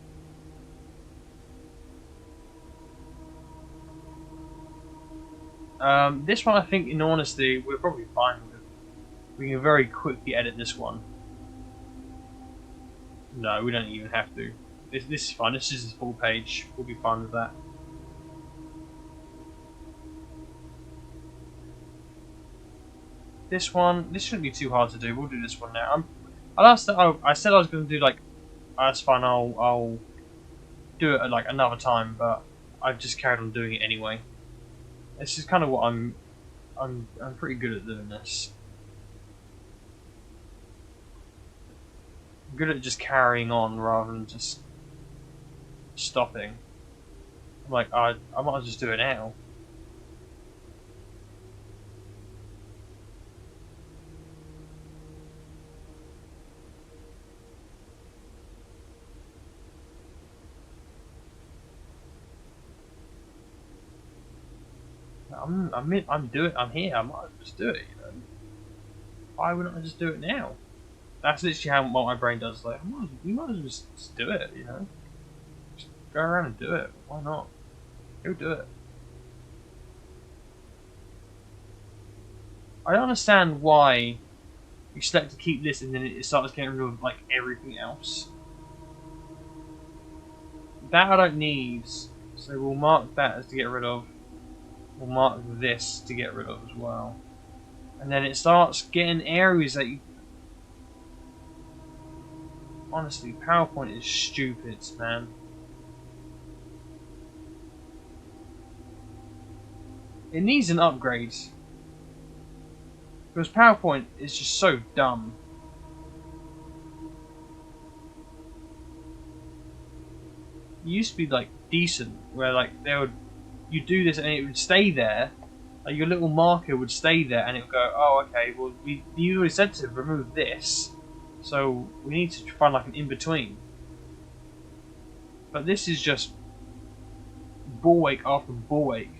This one I think in honesty we're probably fine with. We can very quickly edit this one. No, we don't even have to. This is fine, this is a full page. We'll be fine with that. This shouldn't be too hard to do. We'll do this one now. I said I was going to do like, that's fine. I'll do it at like another time, but I've just carried on doing it anyway. This is kind of what I'm pretty good at doing this. I'm good at just carrying on rather than just stopping. I'm like, I might as well just do it now. I'm here. I might as well just do it. You know, why wouldn't I just do it now? That's literally what my brain does. Like, you might as well just do it. You know, just go around and do it. Why not? Go do it. I don't understand why you select to keep this and then it starts getting rid of like everything else. That I don't need, so we'll mark that as to get rid of. We'll mark this to get rid of as well. And then it starts getting areas that you... Honestly, PowerPoint is stupid, man. It needs an upgrade. Because PowerPoint is just so dumb. It used to be like decent, where like you do this and it would stay there, like your little marker would stay there and it would go, oh okay, well you already said to remove this, so we need to find like an in-between. But this is just ball ache after ball ache.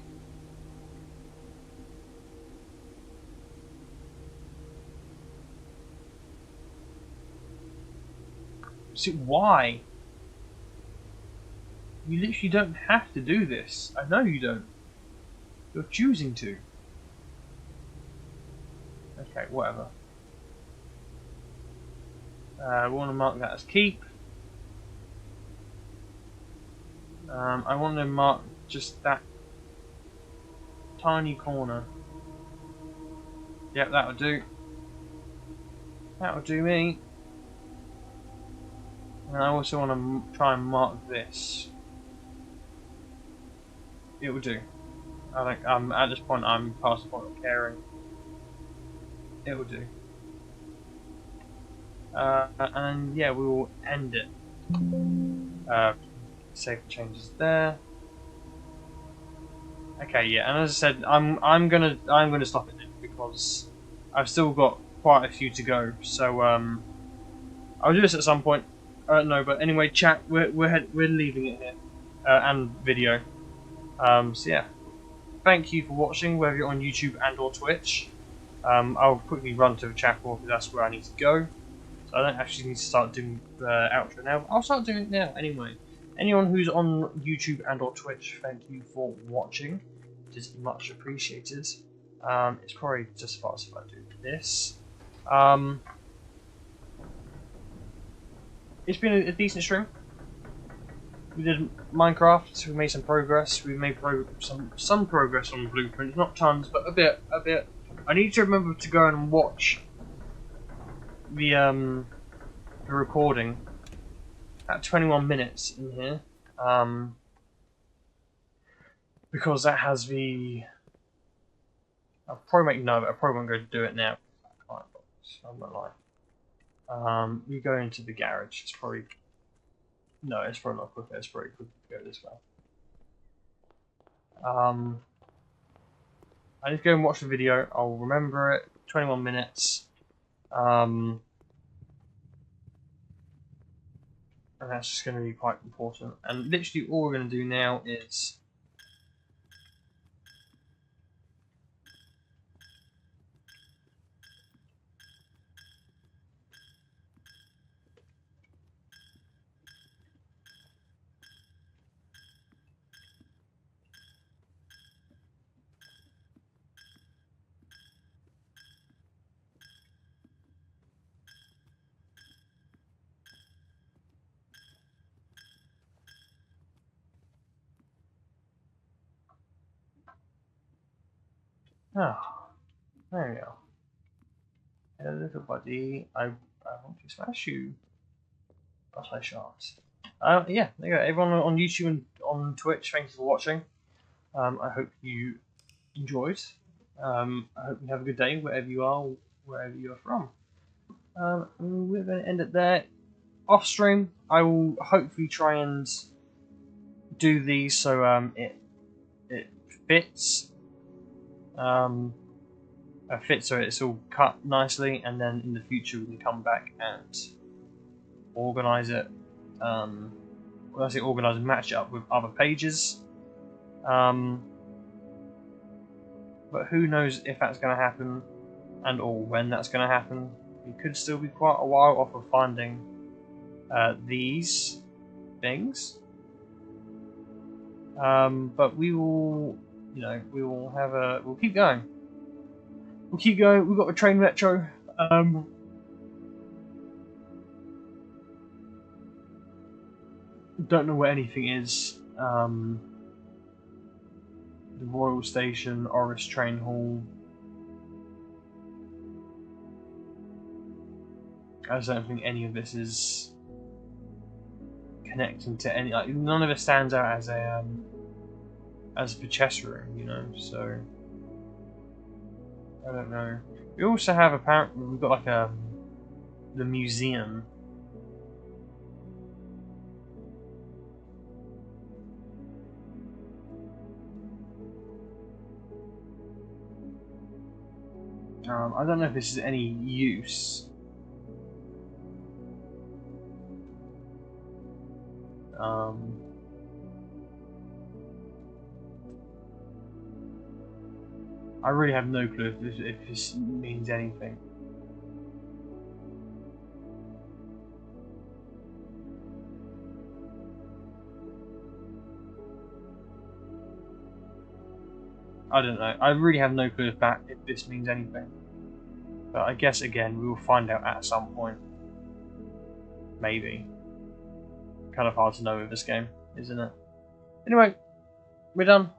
So why? You literally don't have to do this. I know you don't. You're choosing to. Okay, whatever. We want to mark that as keep. I want to mark just that tiny corner. Yep, that'll do. That'll do me. And I also want to try and mark this. It will do. I think at this point I'm past the point of caring. It will do. And yeah, we will end it. Save the changes there. Okay, yeah, and as I said, I'm gonna stop it now because I've still got quite a few to go. So I'll do this at some point. No, but anyway, chat. We're leaving it here, and video. So yeah, thank you for watching, whether you're on YouTube and or Twitch. I'll quickly run to the chapel because that's where I need to go. So I don't actually need to start doing the outro now. I'll start doing it now anyway. Anyone who's on YouTube and or Twitch, thank you for watching. It is much appreciated. It's probably just fast if I do this. It's been a decent stream. We did Minecraft. We made some progress. We made some progress on Blueprint. Not tons, but a bit. I need to remember to go and watch the recording at 21 minutes in here, because that has the. I'll probably make no, but I probably won't go do it now. I'm not lying. We go into the garage. It's probably no, it's probably not quicker. It's probably quicker to go this way. I need to go and watch the video. I'll remember it. 21 minutes. And that's just going to be quite important. And literally all we're going to do now is there we go. Hello little buddy, I want to smash you. But I shan't. Yeah, there you go. Everyone on YouTube and on Twitch, thank you for watching. I hope you enjoyed. I hope you have a good day wherever you are from. We're going to end it there. Off stream, I will hopefully try and do these so it fits. Fits so it's all cut nicely, and then in the future we can come back and organize it. When I say organize, and match it up with other pages. But who knows if that's going to happen and or when that's going to happen. It could still be quite a while off of finding these things. But we will, we'll keep going. We'll keep going. We've got a train metro. Don't know where anything is. The Royal Station, Oris Train Hall. I just don't think any of this is connecting to any. Like, none of it stands out as a chess room, you know. So I don't know. We also have apparently we've got like the museum. I don't know if this is any use. I really have no clue if this means anything. I don't know. I really have no clue if this means anything. But I guess again we will find out at some point. Maybe. Kind of hard to know with this game, isn't it? Anyway, we're done.